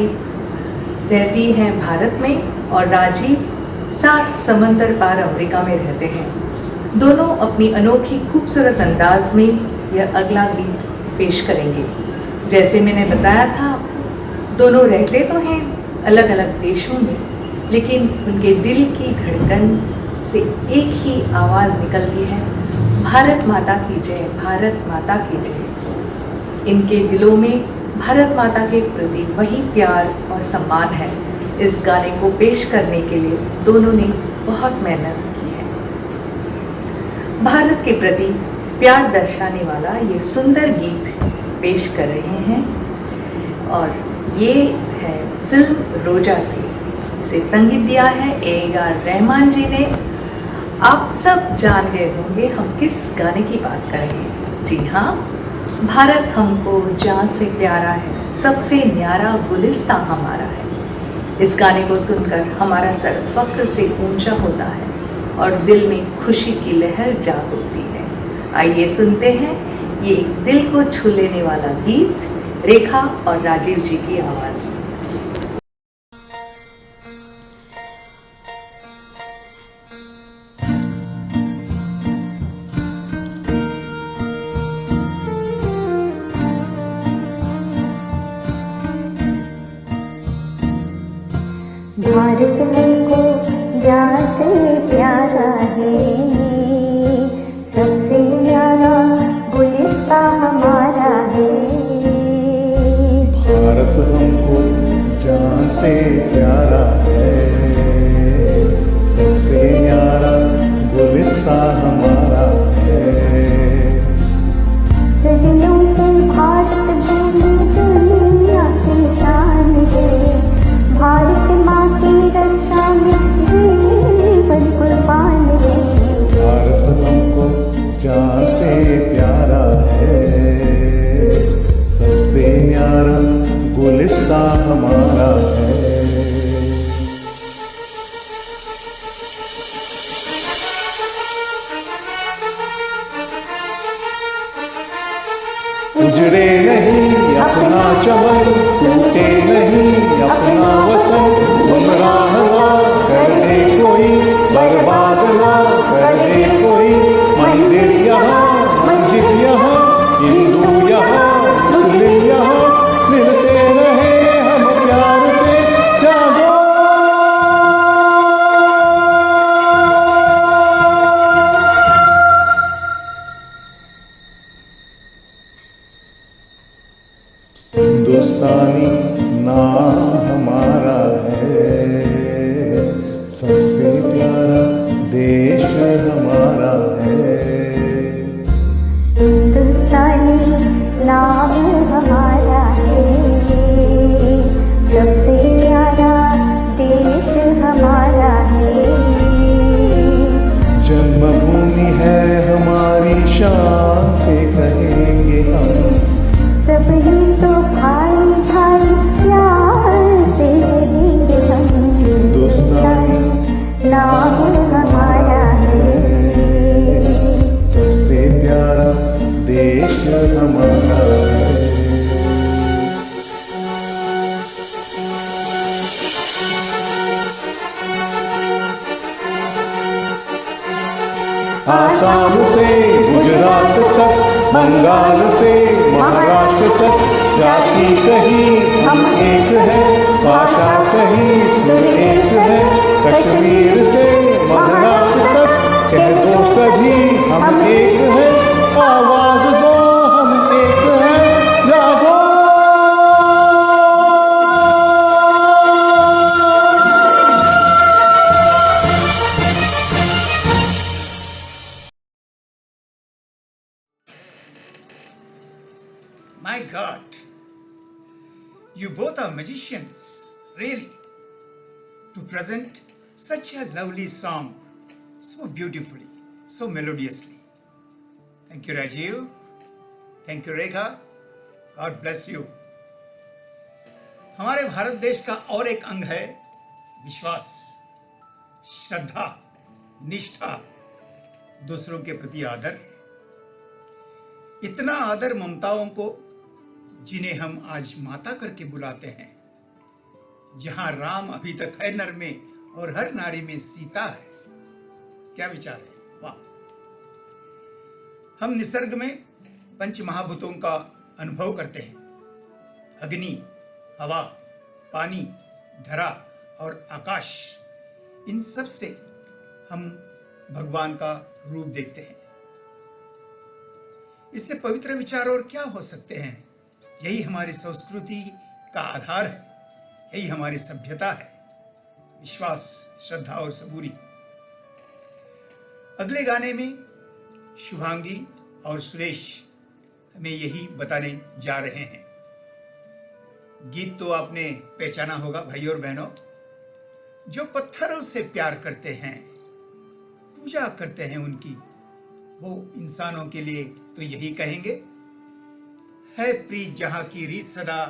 [SPEAKER 4] रहती हैं भारत में और राजीव 7 समंदर पार अमेरिका में रहते हैं। दोनों अपनी अनोखी खूबसूरत अंदाज में यह अगला गीत पेश करेंगे। जैसे मैंने बताया था, दोनों रहते तो हैं अलग अलग देशों में, लेकिन उनके दिल की धड़कन से एक ही आवाज़ निकलती है, भारत माता की जय, भारत माता की जय। इनके दिलों में भारत माता के प्रति वही प्यार और सम्मान है। इस गाने को पेश करने के लिए दोनों ने बहुत मेहनत की है। भारत के प्रति प्यार दर्शाने वाला ये सुंदर गीत पेश कर रहे हैं और ये है फिल्म रोजा से। इसे संगीत दिया है AR रहमान जी ने। आप सब जान गए होंगे हम किस गाने की बात करेंगे। जी हाँ, भारत हमको जान से प्यारा है, सबसे न्यारा गुलिस्ता हमारा है। इस गाने को सुनकर हमारा सर फक्र से ऊंचा होता है और दिल में खुशी की लहर जाग उठती है। आइए सुनते हैं ये दिल को छू लेने वाला गीत रेखा और राजीव जी की आवाज़ में।
[SPEAKER 3] भारत हमको जान से प्यारा है, सबसे प्यारा गुलिस्ता हमारा है।
[SPEAKER 8] भारत हमको जान से प्यारा है, सबसे न्यारा गुलिस्ता हमारा है।
[SPEAKER 3] सदियों से भारत भूमि दुनिया की शान है, भारत माँ की रक्षा में जीवन कुर्बान है।
[SPEAKER 8] भारत हमको जान से प्यारा है, सबसे न्यारा गुलिस्ता हमारा है। उजड़े नहीं अपना चमन, टूटे नहीं अपना वतन, गुमराह ना कर दे कोई, बर्बाद ना कर दे कोई। मंदिर यहाँ मस्जिद यहाँ, हिंदू यहाँ मुस्लिम यहाँ, मिलते रहे हम प्यार से, जागो। हिंदुस्तानी नाम हमारा है, सबसे प्यारा देश हमारा है।
[SPEAKER 3] हिंदुस्तानी नाम हमारा है, सबसे प्यारा देश हमारा है।
[SPEAKER 8] जन्मभूमि है हमारी, शान से कहेंगे हम,
[SPEAKER 3] सब ही तो भाई भाई प्यार से रहेंगे हम।
[SPEAKER 8] हिंदुस्तानी
[SPEAKER 3] नाम हमारा है,
[SPEAKER 8] सबसे प्यारा देश हमारा है। आसाम से गुजरात तक, बंगाल से महाराष्ट्र तक, जाति कहीं हम एक है, भाषा कहीं सुर एक है। कश्मीर से महाराष्ट्र तक, कह दो सभी हम एक है, आवाज दो हम एक है, जागो।
[SPEAKER 1] My God, you both are magicians, really, to present such a lovely song so beautifully, so melodiously. Thank you, Rajiv. Thank you, Rekha. God bless you. हमारे भारत देश का और एक अंग है विश्वास, श्रद्धा, निष्ठा, दूसरों के प्रति आदर। इतना आदर ममताओं को, जिन्हें हम आज माता करके बुलाते हैं, जहां राम अभी तक है नर में और हर नारी में सीता है। क्या विचार है? वाह! हम निसर्ग में पंच महाभूतों का अनुभव करते हैं। अग्नि, हवा, पानी, धरा और आकाश, इन सब से हम भगवान का रूप देखते हैं। इससे पवित्र विचार और क्या हो सकते हैं? यही हमारी संस्कृति का आधार है, यही हमारी सभ्यता है, विश्वास, श्रद्धा और सबूरी। अगले गाने में शुभांगी और सुरेश हमें यही बताने जा रहे हैं। गीत तो आपने पहचाना होगा भाई और बहनों। जो पत्थरों से प्यार करते हैं, पूजा करते हैं उनकी, वो इंसानों के लिए तो यही कहेंगे, है प्रीत जहां की रीत सदा,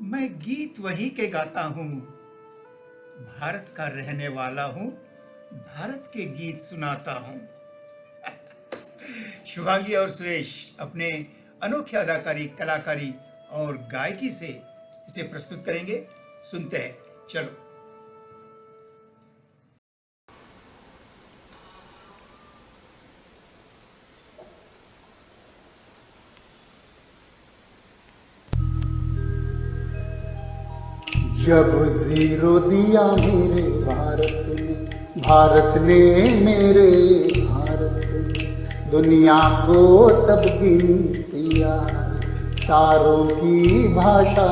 [SPEAKER 1] मैं गीत वही के गाता हूं, भारत का रहने वाला हूं, भारत के गीत सुनाता हूं। शुभांगी और सुरेश अपने अनोखी अदाकारी, कलाकारी और गायकी से इसे प्रस्तुत करेंगे। सुनते हैं, चलो।
[SPEAKER 9] जब जीरो दिया मेरे भारत ने मेरे भारत ने, दुनिया को तब गिनती आई, तारों की भाषा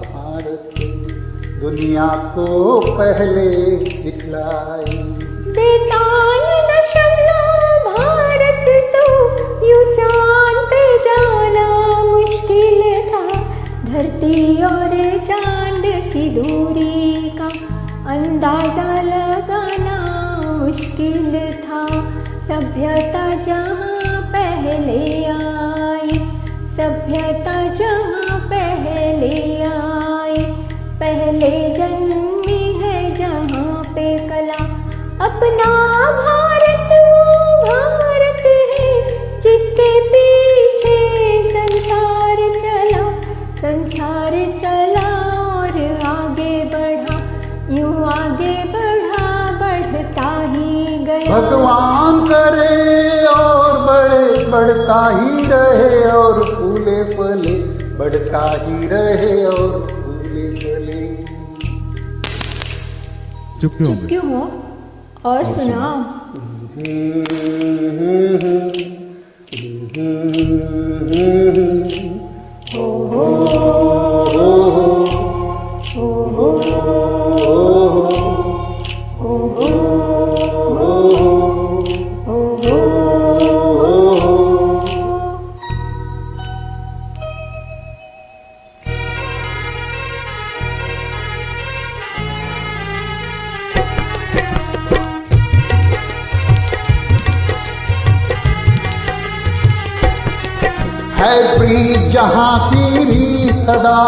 [SPEAKER 9] भारत ने दुनिया को पहले सिखलाई।
[SPEAKER 3] बेताल न शमला भारत तो यूं चांद पे जाना मुश्किल था, धरती और चांद की दूरी का अंदाजा लगाना मुश्किल था। सभ्यता जहाँ पहले आई, सभ्यता जहाँ पहले आई, पहले जन्मी है जहाँ पे कला। अपना भारत वो भारत है जिसके पीछे संसार चला और आगे बढ़ा, यूं आगे बढ़ा बढ़ता ही गया।
[SPEAKER 9] भगवान करे और बड़े बढ़ता ही रहे और फूले फले बढ़ता ही रहे और फूले फले।
[SPEAKER 8] चुप क्यों
[SPEAKER 3] हो और सुनाओ।
[SPEAKER 9] है प्रीत जहाँ की री सदा,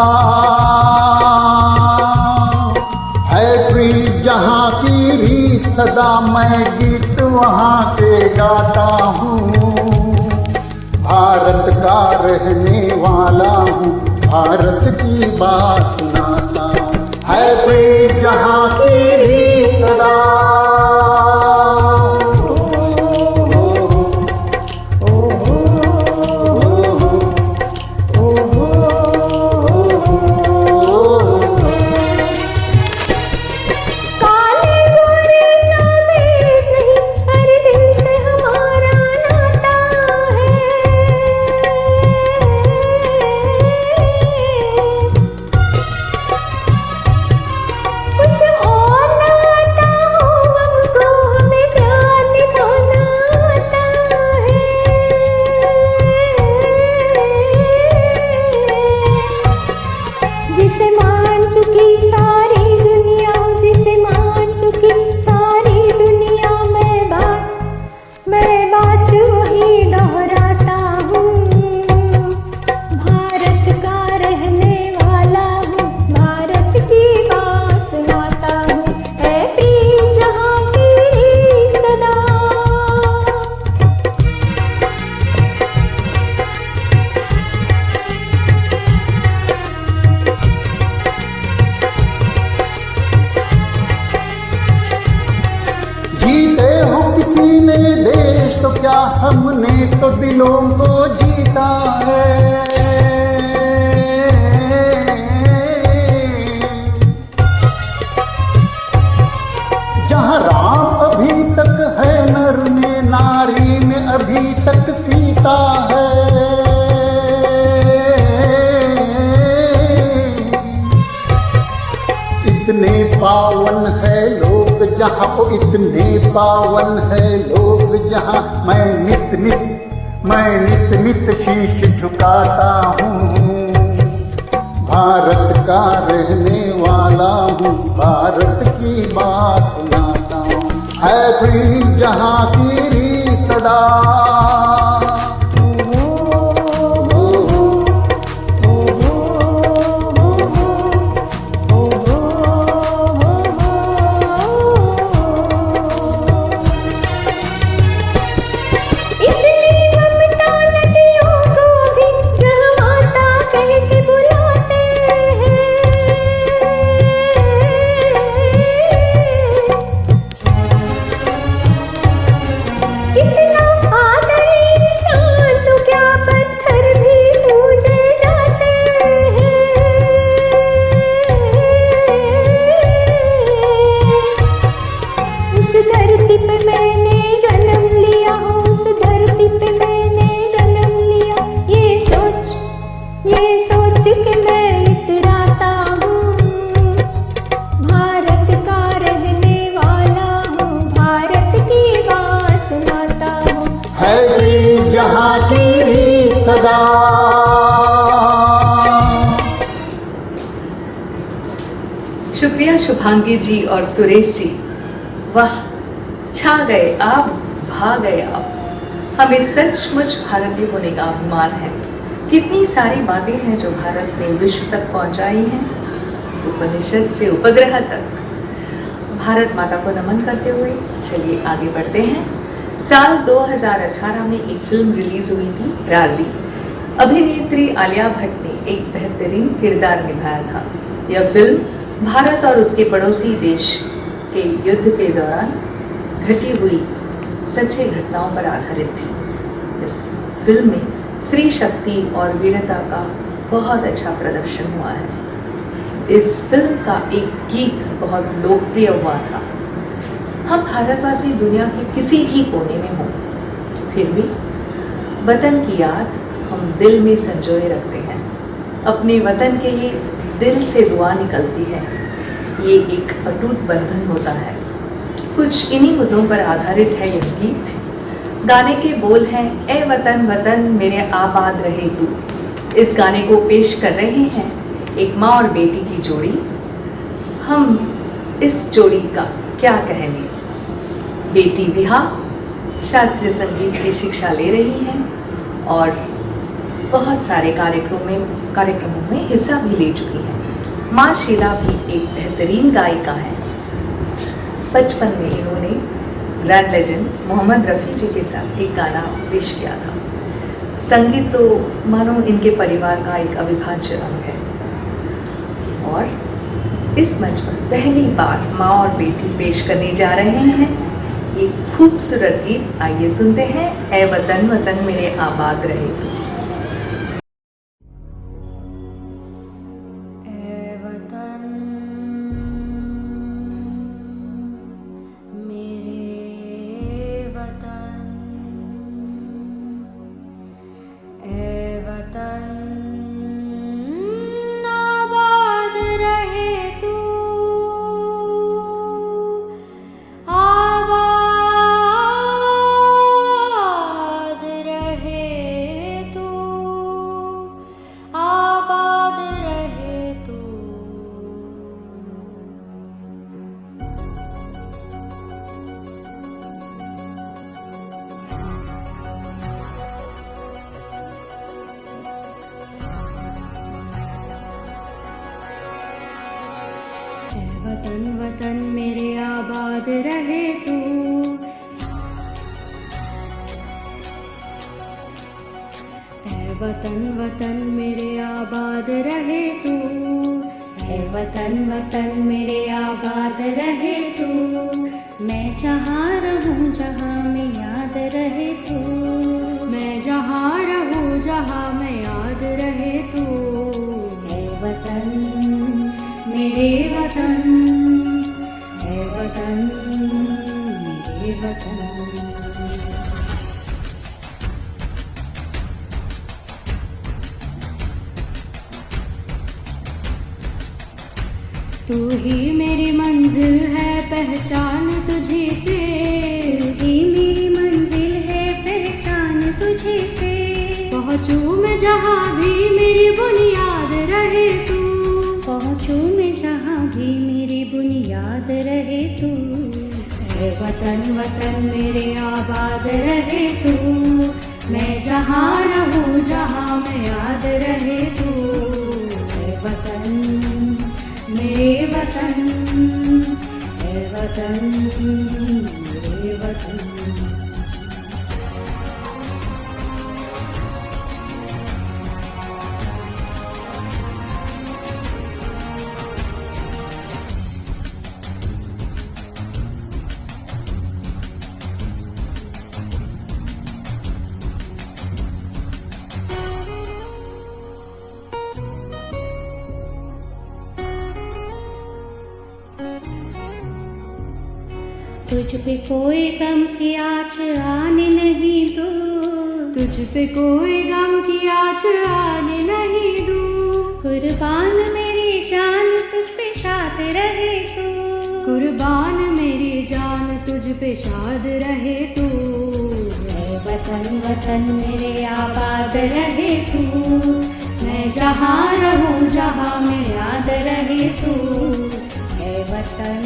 [SPEAKER 9] है प्रीत जहाँ की री सदा, मैं गीत वहाँ के गाता हूँ। भारत का रहने वाला हूँ, भारत की बात सुनाता हूँ। है प्रीत जहाँ की री सदा, तो क्या हमने तो दिलों को जीता है। जहाँ राम अभी तक है नर में, नारी में अभी तक सीता है। इतने पावन है लोग जहाँ, इतने पावन है लोग जहाँ, मैं नित नित शीश झुकाता हूँ। भारत का रहने वाला हूँ, भारत की बात सुनाता हूँ। है प्रीत जहाँ की री सदा,
[SPEAKER 3] इतना आदर
[SPEAKER 9] तेरी सदा।
[SPEAKER 4] शुक्रिया शुभांगी जी और सुरेश जी। वाह, छा गए आप, भा गए आप। हमें सचमुच भारतीय होने का अभिमान है। कितनी सारी बातें हैं जो भारत ने विश्व तक पहुंचाई हैं, उपनिषद से उपग्रह तक। भारत माता को नमन करते हुए चलिए आगे बढ़ते हैं। साल 2018 में एक फिल्म रिलीज हुई थी, राजी। अभिनेत्री आलिया भट्ट ने एक बेहतरीन किरदार निभाया था। यह फिल्म भारत और उसके पड़ोसी देश के युद्ध के दौरान घटी हुई सच्ची घटनाओं पर आधारित थी। इस फिल्म में स्त्री शक्ति और वीरता का बहुत अच्छा प्रदर्शन हुआ है। इस फिल्म का एक गीत बहुत लोकप्रिय हुआ था। हम भारतवासी दुनिया के किसी भी कोने में हों, फिर भी वतन की याद हम दिल में संजोए रखते हैं। अपने वतन के लिए दिल से दुआ निकलती है। ये एक अटूट बंधन होता है। कुछ इन्हीं मुद्दों पर आधारित है यह गीत। गाने के बोल हैं, ए वतन वतन मेरे आबाद रहे तू। इस गाने को पेश कर रहे हैं एक माँ और बेटी की जोड़ी। हम इस जोड़ी का क्या कहेंगे। बेटी विहा शास्त्रीय संगीत की शिक्षा ले रही है और बहुत सारे कार्यक्रमों में हिस्सा भी ले चुकी है। माँ शीला भी एक बेहतरीन गायिका है। बचपन में इन्होंने ग्रैंड लेजेंड मोहम्मद रफ़ी जी के साथ एक गाना पेश किया था। संगीत तो मानो इनके परिवार का एक अविभाज्य अंग है। और इस मंच पर पहली बार माँ और बेटी पेश करने जा रहे हैं ये खूबसूरत गीत। आइए सुनते हैं, ए वतन वतन मेरे आबाद रहे तू।
[SPEAKER 10] वतन वतन मेरे आबाद रहे तू। ऐ वतन वतन मेरे आबाद रहे तू। ऐ वतन वतन मेरे आबाद रहे तू। मैं जहाँ रहूँ जहाँ में याद रहे तू। मैं जहाँ रहूँ जहाँ में याद रहे तू। ऐ वतन मेरे वतन, है वतन मेरे वतन। तू ही मेरी मंजिल है पहचान तुझी से। तू ही मेरी मंजिल है पहचान तुझी से। पहुँचूँ मैं जहाँ भी मेरी बुनियाद रहे तू। पहुँचूँ मैं जहाँ भी मेरी बुनियाद रहे तू। ऐ वतन वतन मेरे आबाद रहे तू। मैं जहाँ रहूँ जहाँ में याद रहे तू। ऐ वतन मेरे वतन, ऐ वतन मेरे वतन। तुझ पे कोई गम की आँच आने नहीं दूँ। तुझ पे कोई गम की आँच आने नहीं दूँ। कुर्बान मेरी जान तुझ पे शाद रहे तू। कुर्बान मेरी जान तुझ पे शाद रहे तू। ऐ वतन वतन मेरे आबाद रहे तू, मैं जहाँ रहूँ जहाँ में याद रहे तू। ऐ वतन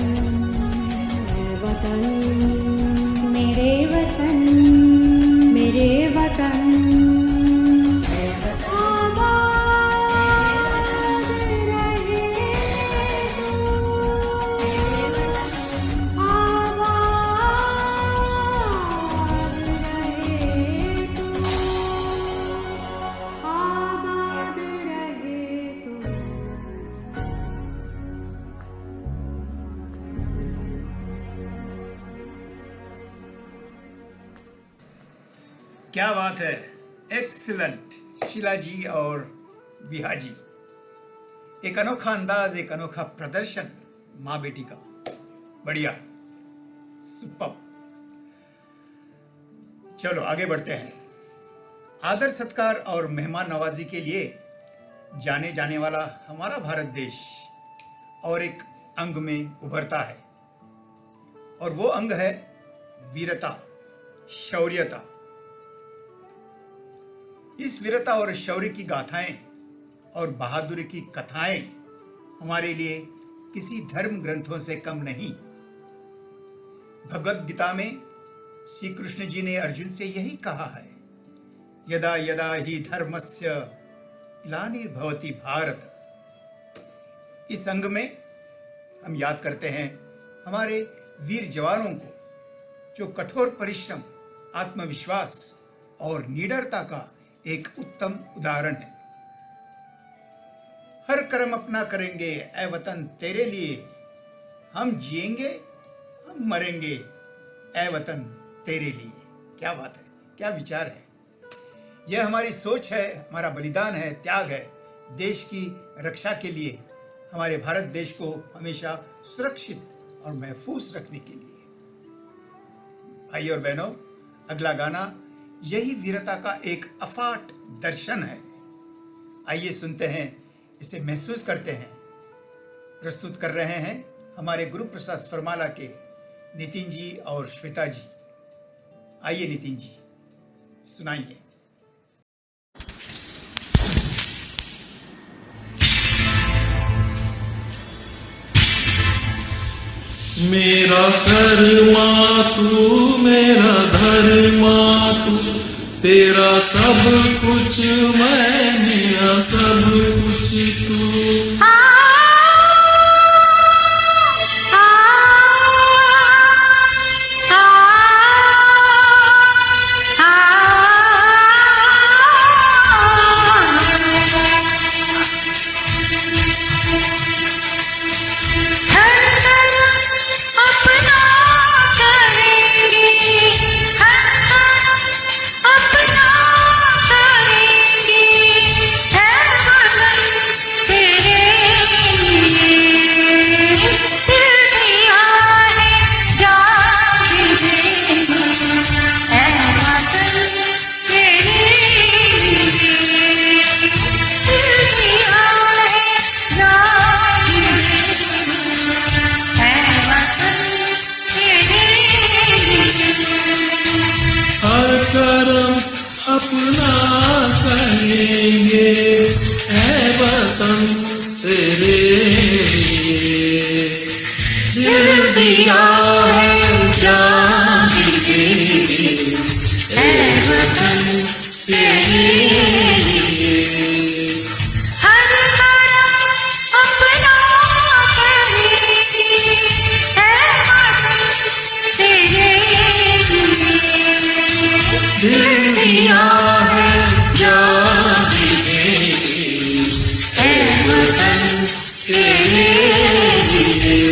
[SPEAKER 10] मेरे वतन, मेरे वतन।
[SPEAKER 1] क्या बात है, एक्सीलेंट शीला जी और विहा जी। एक अनोखा अंदाज, एक अनोखा प्रदर्शन माँ बेटी का, बढ़िया, सुपर। चलो आगे बढ़ते हैं। आदर सत्कार और मेहमान नवाजी के लिए जाने जाने वाला हमारा भारत देश और एक अंग में उभरता है, और वो अंग है वीरता, शौर्यता। इस वीरता और शौर्य की गाथाएं और बहादुरी की कथाएं हमारे लिए किसी धर्म ग्रंथों से कम नहीं। भगवद गीता में श्री कृष्ण जी ने अर्जुन से यही कहा है, यदा यदा हि धर्मस्य ग्लानिर्भवति भारत। इस अंग में हम याद करते हैं हमारे वीर जवानों को, जो कठोर परिश्रम, आत्मविश्वास और निडरता का एक उत्तम उदाहरण है। हर कर्म अपना करेंगे ऐ वतन तेरे लिए, हम जिएंगे हम मरेंगे ऐ वतन तेरे लिए। क्या बात है, क्या विचार है। यह हमारी सोच है, हमारा बलिदान है, त्याग है देश की रक्षा के लिए, हमारे भारत देश को हमेशा सुरक्षित और महफूज रखने के लिए। भाई और बहनों, अगला गाना यही वीरता का एक अफाट दर्शन है। आइए सुनते हैं, इसे महसूस करते हैं। प्रस्तुत कर रहे हैं हमारे गुरु प्रसाद फरमाला के नितिन जी और श्वेता जी। आइए नितिन जी, सुनाइए।
[SPEAKER 7] मेरा कर्मा तू, मेरा धर्मा तू, तेरा सब कुछ मैं, मेरा सब कुछ तू। अपना करेंगे ऐ वतन तेरे लिए, दिल दिया है जान दीजिए ऐ वतन तेरे लिए। हर तरफ अपना करेंगे ऐ वतन तेरे लिए, दिल दिया है जान दीजिए ऐ वतन तेरे लिए।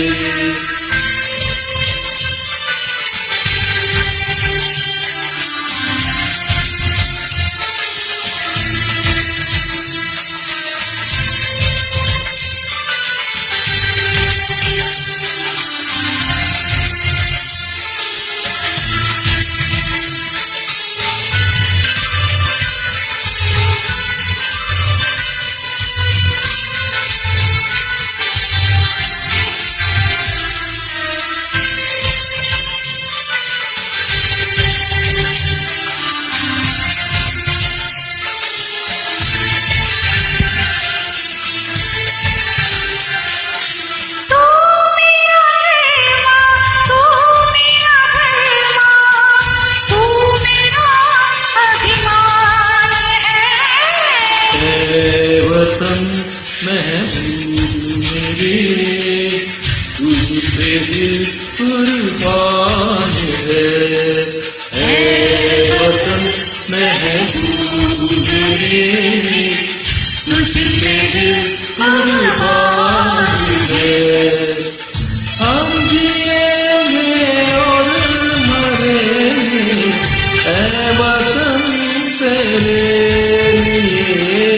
[SPEAKER 7] हम जिएंगे और मरेंगे ऐ वतन तेरे लिए,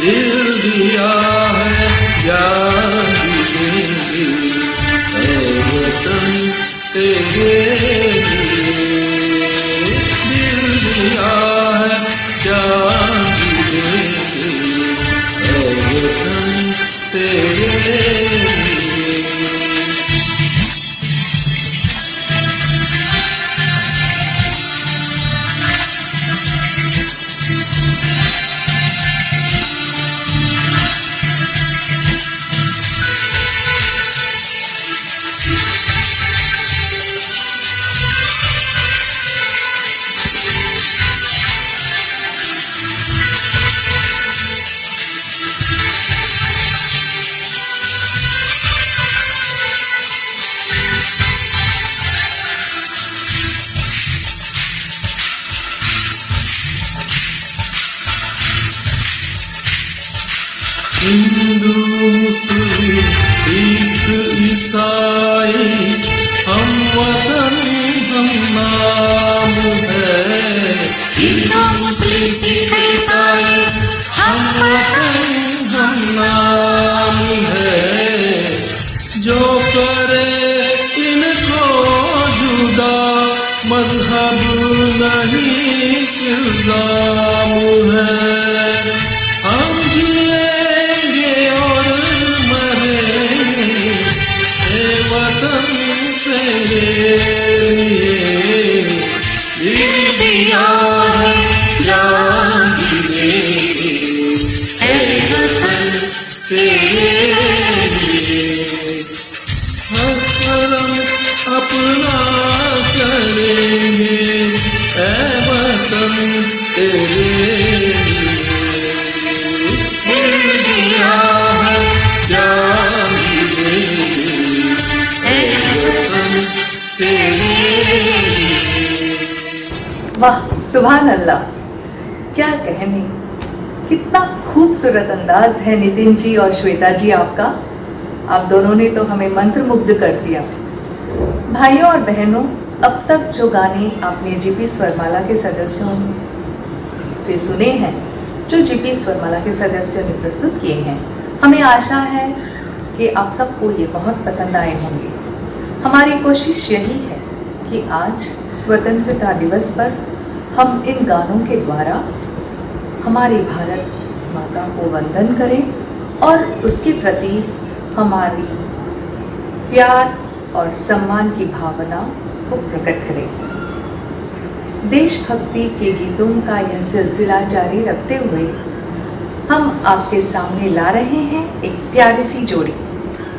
[SPEAKER 7] दिल दिया है जान देंगे ऐ वतन तेरे लिए, दिल दिया है जान देंगे ऐ वतन तेरे लिए। हिंदू मुस्लिम सिख ईसाई हम वतन हम नाम है, हिंदू मुस्लिम सिख ईसाई हम वतन हम नाम है, जो करे इनको जुदा मजहब नहीं इल्जाम है। हम जिएंगे और मरेंगे ऐ वतन तेरे लिए, दिल दिया है जान देंगे ऐ वतन तेरे लिए, हर करम अपना करेंगे ऐ वतन तेरे लिए, दिल दिया है जान देंगे ऐ वतन तेरे लिए।
[SPEAKER 4] वाह सुभान अल्लाह, क्या कहने, कितना खूबसूरत अंदाज है नितिन जी और श्वेता जी आपका। आप दोनों ने तो हमें मंत्रमुग्ध कर दिया। भाइयों और बहनों, अब तक जो गाने आपने जीपी स्वरमाला के सदस्यों से सुने हैं, जो जीपी स्वरमाला के सदस्यों ने प्रस्तुत किए हैं, हमें आशा है कि आप सबको ये बहुत पसंद आए होंगे। हमारी कोशिश यही है कि आज स्वतंत्रता दिवस पर हम इन गानों के द्वारा हमारी भारत माता को वंदन करें और उसके प्रति हमारी प्यार और सम्मान की भावना को प्रकट करें। देशभक्ति के गीतों का यह सिलसिला जारी रखते हुए हम आपके सामने ला रहे हैं एक प्यारी सी जोड़ी।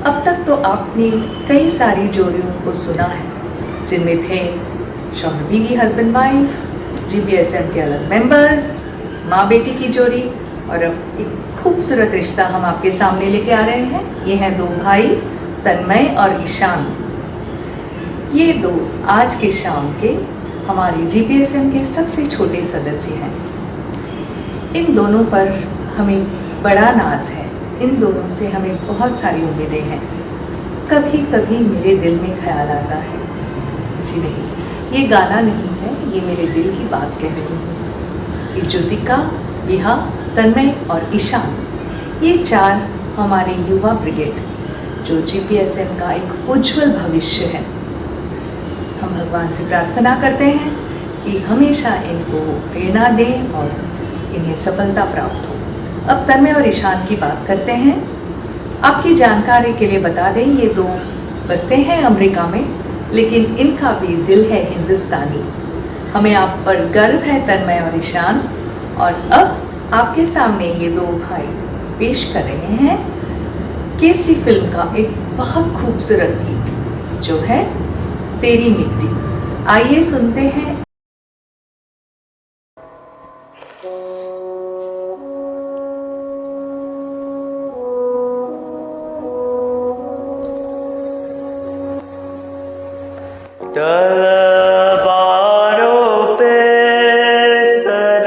[SPEAKER 4] अब तक तो आपने कई सारी जोड़ियों को सुना है, जिनमें थे शौहर बीवी हस्बैंड वाइफ, जीपीएसएम के अलग मेंबर्स, माँ बेटी की जोड़ी, और अब एक खूबसूरत रिश्ता हम आपके सामने लेके आ रहे हैं। ये हैं दो भाई तन्मय और ईशान। ये दो आज के शाम के हमारी जीपीएसएम के सबसे छोटे सदस्य हैं। इन दोनों पर हमें बड़ा नाज है, इन दोनों से हमें बहुत सारी उम्मीदें हैं। कभी कभी मेरे दिल में ख्याल आता है, जी नहीं, ये गाना नहीं है, ये मेरे दिल की बात कह रही हूँ कि ज्योतिका, विहा, तन्मय और ईशान, ये चार हमारे युवा ब्रिगेड जो जीपीएसएम का एक उज्जवल भविष्य है। हम भगवान से प्रार्थना करते हैं कि हमेशा इनको प्रेरणा दें और इन्हें सफलता प्राप्त हो। अब तन्मय और ईशान की बात करते हैं। आपकी जानकारी के लिए बता दें, ये दो बसते हैं अमेरिका में, लेकिन इनका भी दिल है हिंदुस्तानी। हमें आप पर गर्व है तन्मय और ईशान। और अब आपके सामने ये दो भाई पेश कर रहे हैं केसरी फिल्म का एक बहुत खूबसूरत गीत जो है तेरी मिट्टी। आइए सुनते हैं।
[SPEAKER 11] तलवारों पे सर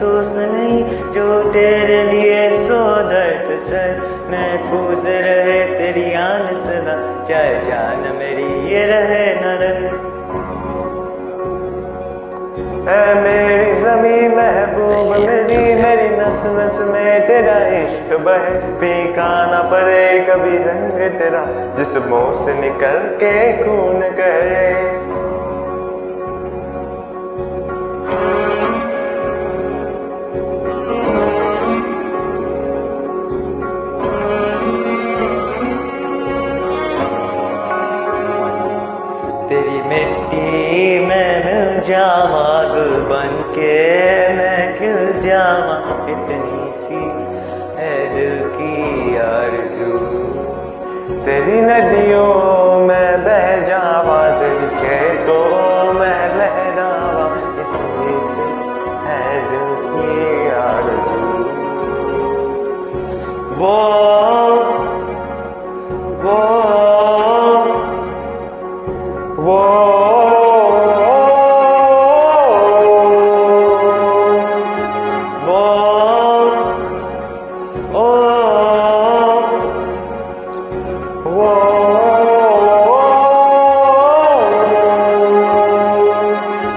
[SPEAKER 11] महसूस नहीं जो तेरे लिए सो दर्द सर महफूज रहे तेरी आन सदा चाहे जान मेरी ये रहे न रहे। ऐ मेरी ज़मीं महबूब मेरी नस नस में तेरा इश्क बहे फीका ना पड़े कभी रंग तेरा जिस मुंह से निकल के खून कहे। तेरी मिट्टी में मिल जावा गुल बन के मैं खिल जावा इतनी सी है दिल की आरज़ू। तेरी नदियों में बह जावा तेरी खेतों में लहरावा इतनी सी है दिल की आरज़ू। वो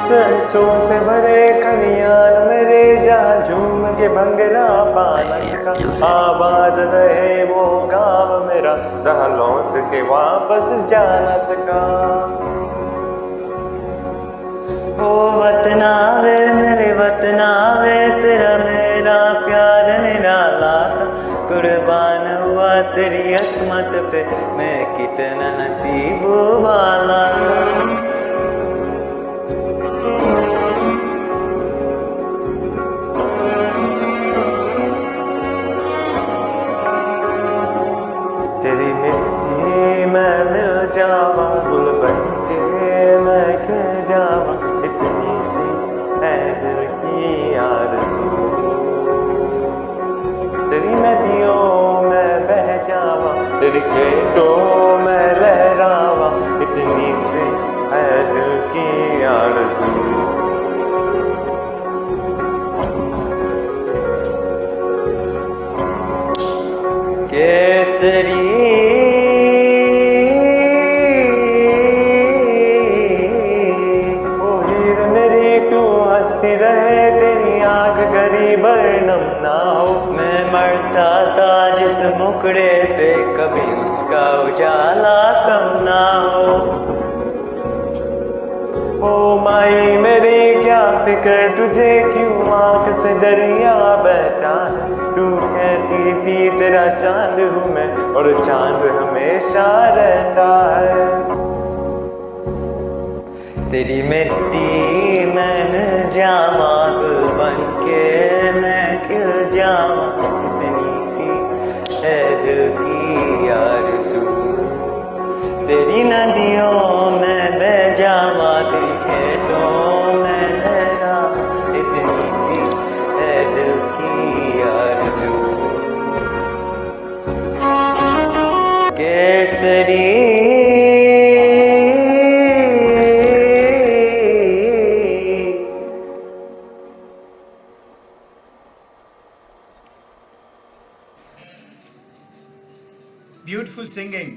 [SPEAKER 11] सरसों से भरे खलियान मेरे जहाँ झूम के भंगड़ा पा न सका आबाद रहे वो गाँव मेरा जहाँ लौट के वापस जा न सका। ओ वतना वे मेरे वतना वे तेरा मेरा प्यार निराला था कुर्बान हुआ तेरी अस्मत पे मैं कितना नसीब वाला था। तेरी मिट्टी में मिल जावा गुल बन के मैं खिल जावा इतनी सी है दिल की आरज़ू। तेरी नदियों में बह जावा तेरी खेतों में लहरावा इतनी सी है दिल की आरज़ू। केसरी ओ हीर मेरी तू हंसती रहे तेरी आंख गरीब नम ना हो। मैं मरता था जिस मुखड़े पे कभी उसका उजाला कम ना हो। ओ माई मेरी क्या फिक्र तुझे क्यों आंख से दरिया बहता है। तू कहती थी तेरा चांद हूँ मैं और चांद हमेशा रहता है। तेरी मिट्टी में मिल जावा गुल बन के मैं खिल जावा इतनी सी है दिल की आरज़ू। तेरी नदियों में बह जावा तेरी खेतों में लहरा इतनी सी है दिल की आरज़ू। केसरी
[SPEAKER 1] ब्यूटीफुल सिंगिंग,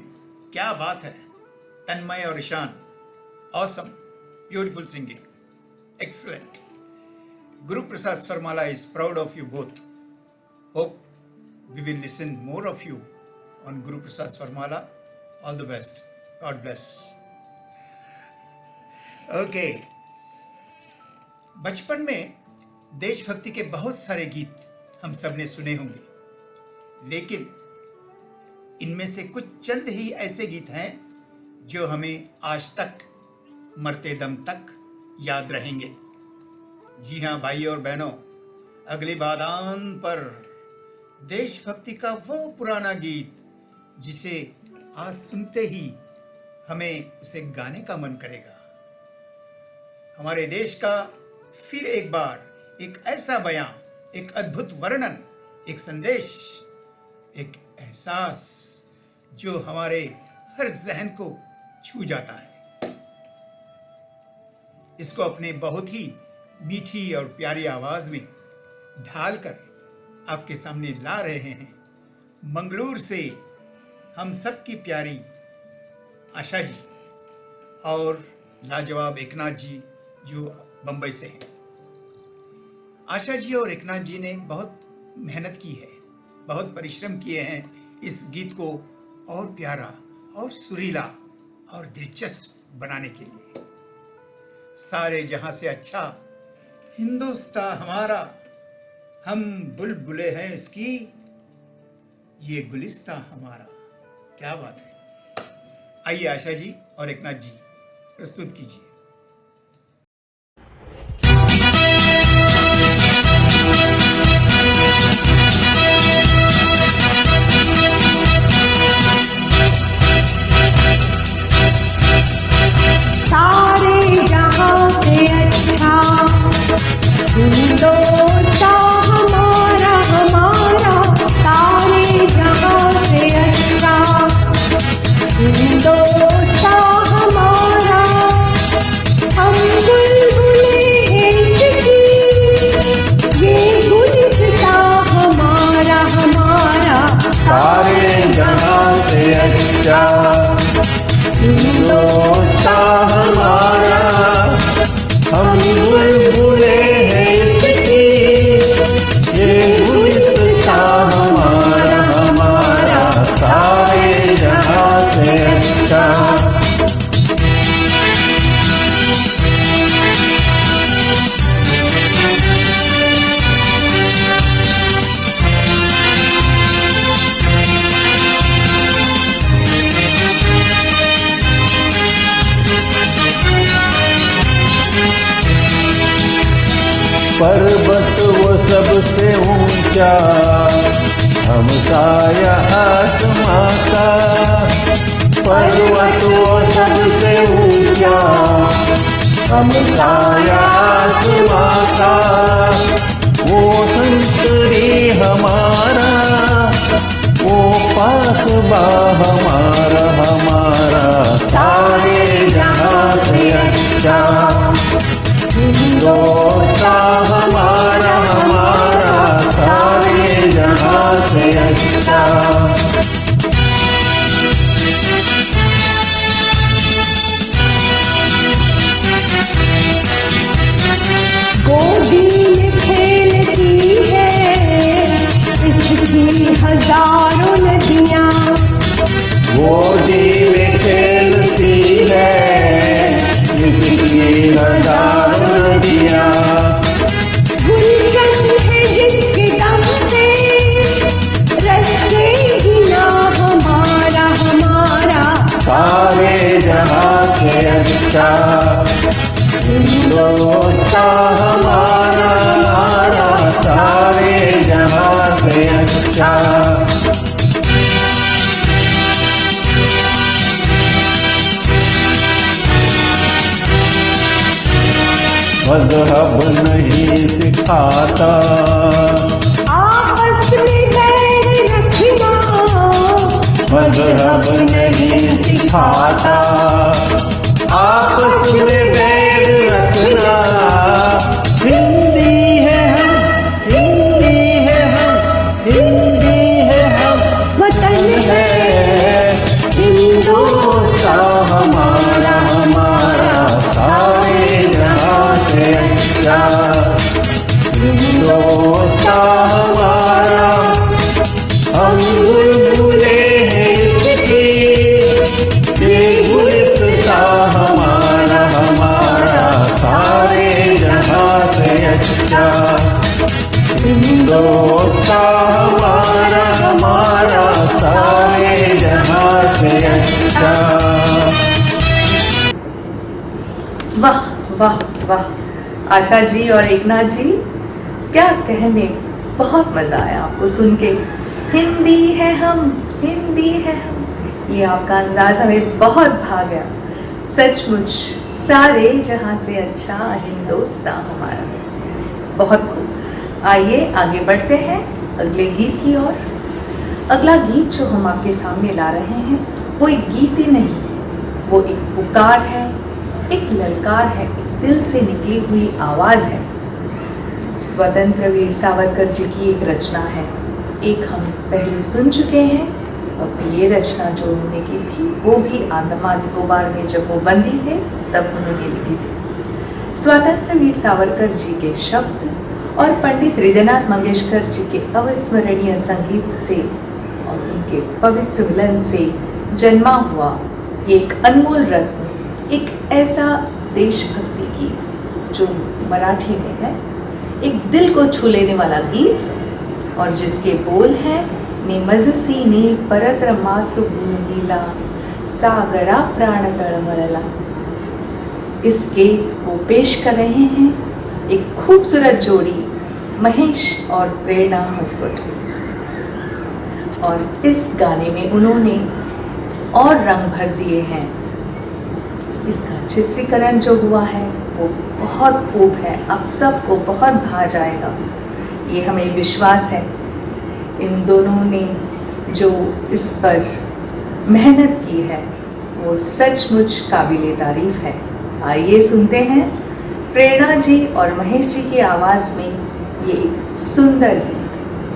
[SPEAKER 1] क्या बात है। तन्मय और Ishan, awesome, beautiful singing, excellent. Guru Prasad Swarmala is proud of you both. Hope we will listen more of you on Guru Prasad Swarmala. All the best. God bless. Okay. बचपन में देशभक्ति के बहुत सारे गीत हम सब ने सुने होंगे, लेकिन इनमें से कुछ चंद ही ऐसे गीत हैं जो हमें आज तक मरते दम तक याद रहेंगे। जी हाँ भाइयों और बहनों, अगली बादान पर देशभक्ति का वो पुराना गीत जिसे आज सुनते ही हमें उसे गाने का मन करेगा। हमारे देश का फिर एक बार एक ऐसा बयां, एक अद्भुत वर्णन, एक संदेश, एक एहसास जो हमारे हर जहन को छू जाता है। इसको अपने बहुत ही मीठी और प्यारी आवाज में ढालकर आपके सामने ला रहे हैं मंगलूर से हम सबकी प्यारी आशा जी और लाजवाब एकनाथ जी जो बंबई से हैं। आशा जी और एकनाथ जी ने बहुत मेहनत की है, बहुत परिश्रम किए हैं इस गीत को और प्यारा और सुरीला और दिलचस्प बनाने के लिए। सारे जहां से अच्छा हिंदुस्तान हमारा, हम बुलबुले हैं इसकी, ये गुलिस्ता हमारा। क्या बात है। आइए आशा जी और एकनाथ जी प्रस्तुत कीजिए।
[SPEAKER 6] सारे जहां से अच्छा हिंदुस्तान हमारा हमारा, सारे जहां से अच्छा हिंदुस्तान हमारा। हम बुलबुले हैं इसकी, ये गुलिस्तान हमारा हमारा,
[SPEAKER 11] सारे जहां से अच्छा हिंदुस्तान हमारा। हम बुलबुले हैं इसकी, ये गुलिस्तान हमारा हमारा, सारे जहां से अच्छा। पर्वत वो सबसे ऊंचा, हम साया आसमां का। पर्वत वो सबसे ऊंचा, हम साया आसमां का। वो संतरी हमारा, वो पासबा हमारा हमारा, सारे जहां से अच्छा हिंदुस्तान हमारा हमारा, सारे जहां से अच्छा।
[SPEAKER 6] गोदी में खेलती है इसकी हजारों नदियां,
[SPEAKER 11] गोदी में खेलती है इसकी हजारों नदियां।
[SPEAKER 6] गुलशन है जिसके दम से रस्ते ही ना हमारा हमारा,
[SPEAKER 11] सारे जहां से अच्छा हिंदुस्तान हमारा हमारा, सारे जहां से अच्छा। मज़हब नहीं सिखाता
[SPEAKER 6] आपस में बैर रखना,
[SPEAKER 11] मज़हब नहीं सिखाता आपस में बैर रखना। हिंदी है हम, हिंदी है हम, हिंदी है हम,
[SPEAKER 6] वतन
[SPEAKER 11] है हिंदुस्तान हमारा हमारा, सारे जहां से अच्छा हिंदुस्तान हमारा। हम बुलबुले हैं इसकी, ये गुलिस्तान हमारा हमारा, सारे जहां से अच्छा हिंदुस्तान हमारा हमारा, सारे जहां से अच्छा।
[SPEAKER 4] वाह वाह वाह, आशा जी और एकनाथ जी क्या कहने, बहुत मज़ा आया आपको सुन के। हिंदी है हम, हिंदी है हम, ये आपका अंदाज हमें बहुत भा गया। सचमुच सारे जहां से अच्छा हिंदुस्तान हमारा, बहुत खूब। आइए आगे बढ़ते हैं अगले गीत की ओर। अगला गीत जो हम आपके सामने ला रहे हैं वो एक गीत ही नहीं, वो एक पुकार है, एक ललकार है, एक दिल से निकली हुई आवाज़ है। स्वतंत्र वीर सावरकर जी की एक रचना है। एक हम पहले सुन चुके हैं, अब ये रचना जो उन्होंने की थी वो भी अंडमान निकोबार में जब वो बंदी थे तब उन्होंने लिखी थी। स्वतंत्र वीर सावरकर जी के शब्द और पंडित हृदयनाथ मंगेशकर जी के अविस्मरणीय संगीत से और उनके पवित्र मिलन से जन्मा हुआ ये एक अनमोल रत्न, एक ऐसा देशभक्ति गीत जो मराठी में है, एक दिल को छू लेने वाला गीत और जिसके बोल हैं ने मजसीने परत्र मातृभूमीला सागरा प्राण तळमळला। इस गीत को पेश कर रहे हैं एक खूबसूरत जोड़ी महेश और प्रेरणा हंसकोटे, और इस गाने में उन्होंने और रंग भर दिए हैं। इसका चित्रीकरण जो हुआ है वो बहुत खूब है, आप सबको बहुत भा जाएगा, ये हमें विश्वास है। इन दोनों ने जो इस पर मेहनत की है वो सचमुच काबिले तारीफ है। आइए सुनते हैं प्रेरणा जी और महेश जी की आवाज़ में ये सुंदर गीत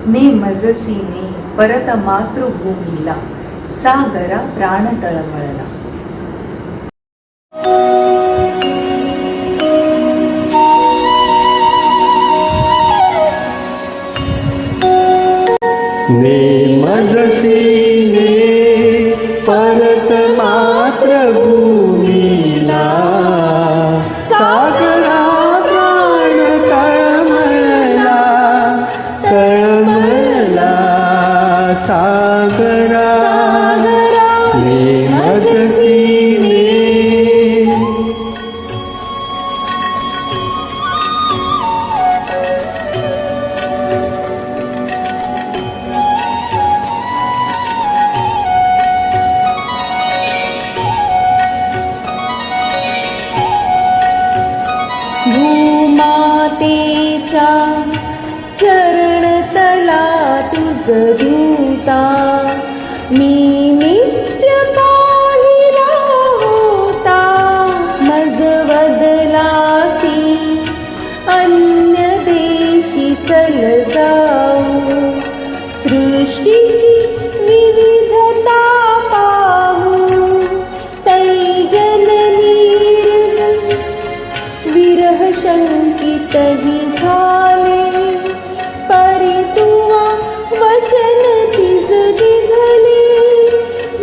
[SPEAKER 4] ने मजसीने परत मातृभूमीला सागरा प्राण तळमळला।
[SPEAKER 7] ने मजसीने परत मातृभूमीला सागरा प्राण तळमळला, तळमळला सागरा ने मजसीने।
[SPEAKER 6] भूमातेच्या चरणतला तुझ धूता मी नित्य पाहिला होता। मज बदलासी अन्य देशी चल जाऊ, सृष्टीची विविधता पाहू। तैजननी विरह शंकित ही झाले, परितुवा वचन तिज दिघले।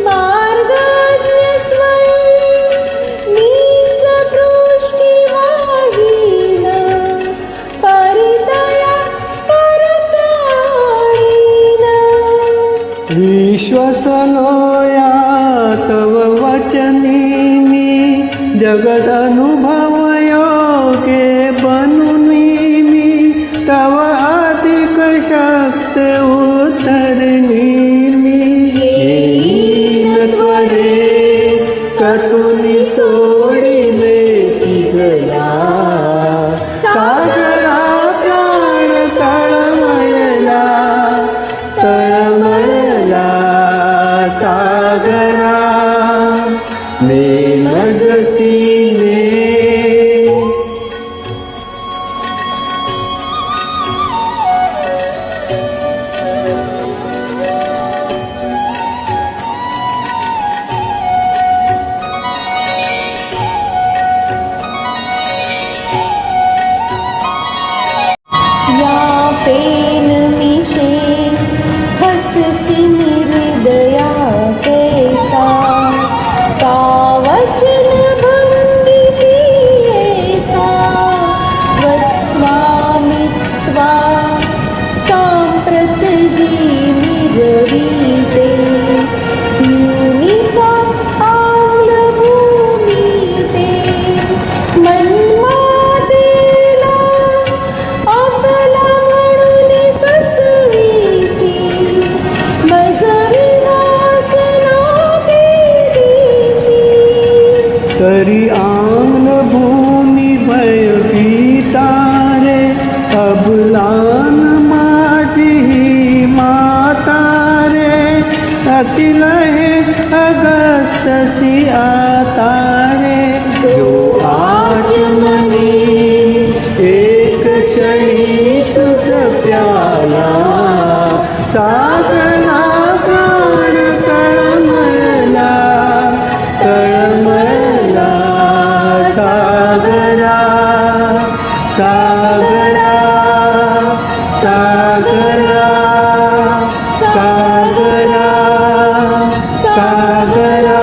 [SPEAKER 6] मार्गज्ञ स्वयं नीच पृष्ठी वाहीन, परितया परत आणीन।
[SPEAKER 7] विश्वसलोया तव वचनी मी जगद अनुभव योगे बनुनी मी तव अधिक शक्त उतरणी मी। येईन त्वरे कतुनी सोडिले तिजला, सागरा प्राण तळमळला, तळमळला सागरा ने मजसीने।
[SPEAKER 6] या फेन मिशे हससी हृदया कैसा, का वचन भंगिसी ऐसा। वत्स्वामित्वा सांप्रत जी मिरवीते, यूनिका आम्ल भूमीते। मन्मादेला आपला म्हणून ससवीसी, मजवी वासना ते दिशी।
[SPEAKER 7] तरी आम्ल भूमी भयभीता रे, अबलान माझी माता रे। अतिल हे अगस्तसी आता रे, जो आज मनी एक क्षणी तळमळला सागरा प्राण तळमळला तळमळला सागरा सागरा सागरा सागरा सागरा।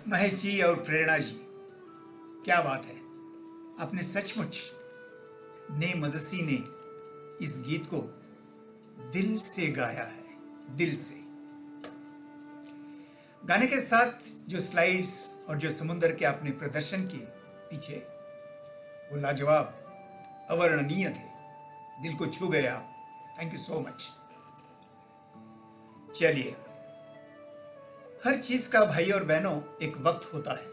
[SPEAKER 1] महेश जी और प्रेरणा जी, क्या बात है, आपने सचमुच ने मजसी ने इस गीत को दिल से गाया है, दिल से। गाने के साथ जो स्लाइड्स और जो समुंदर के आपने प्रदर्शन किए पीछे, वो लाजवाब अवर्णनीय थे, दिल को छू गए आप। Thank you so much. चलिए, हर चीज का भाई और बहनों एक वक्त होता है,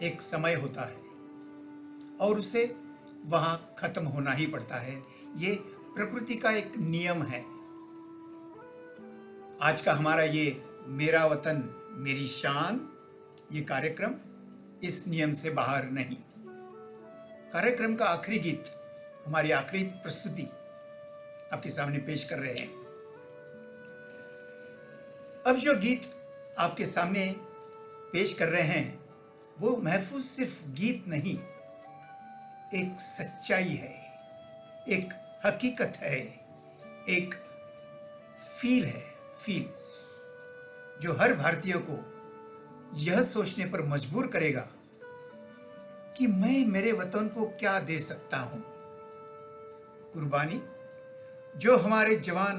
[SPEAKER 1] एक समय होता है और उसे वहां खत्म होना ही पड़ता है। ये प्रकृति का एक नियम है। आज का हमारा ये मेरा वतन मेरी शान ये कार्यक्रम इस नियम से बाहर नहीं। कार्यक्रम का आखिरी गीत, हमारी आखिरी प्रस्तुति आपके सामने पेश कर रहे हैं। अब जो गीत आपके सामने पेश कर रहे हैं वो महफूज सिर्फ गीत नहीं, एक सच्चाई है, एक हकीकत है, एक फील है, फील जो हर भारतीय को यह सोचने पर मजबूर करेगा कि मैं मेरे वतन को क्या दे सकता हूं। कुर्बानी जो हमारे जवान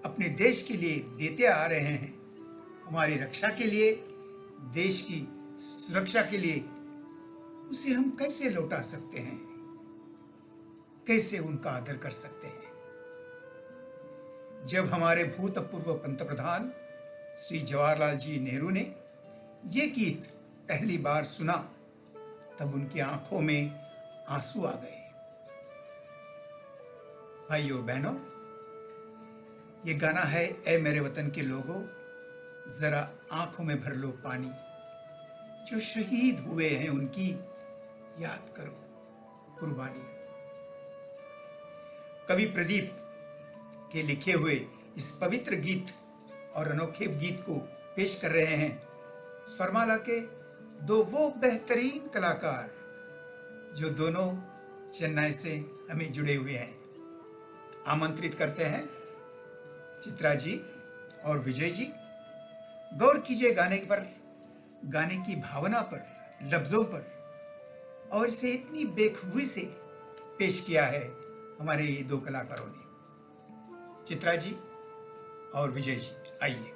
[SPEAKER 1] अपने देश के लिए देते आ रहे हैं, हमारी रक्षा के लिए, देश की सुरक्षा के लिए, उसे हम कैसे लौटा सकते हैं, कैसे उनका आदर कर सकते हैं। जब हमारे भूतपूर्व पंतप्रधान श्री जवाहरलाल जी नेहरू ने ये गीत पहली बार सुना, तब उनकी आंखों में आंसू आ गए। भाइयों बहनों, ये गाना है ऐ मेरे वतन के लोगों, जरा आंखों में भर लो पानी, जो शहीद हुए हैं उनकी याद करो कुर्बानी। कवि प्रदीप के लिखे हुए इस पवित्र गीत और अनोखे गीत को पेश कर रहे हैं स्वरमाला के दो वो बेहतरीन कलाकार जो दोनों चेन्नई से हमें जुड़े हुए हैं। आमंत्रित करते हैं चित्रा जी और विजय जी। गौर कीजिए गाने पर, गाने की भावना पर, लफ्जों पर, और इसे इतनी बेखूबी से पेश किया है हमारे ये दो कलाकारों ने। चित्रा जी और विजय जी, आइए।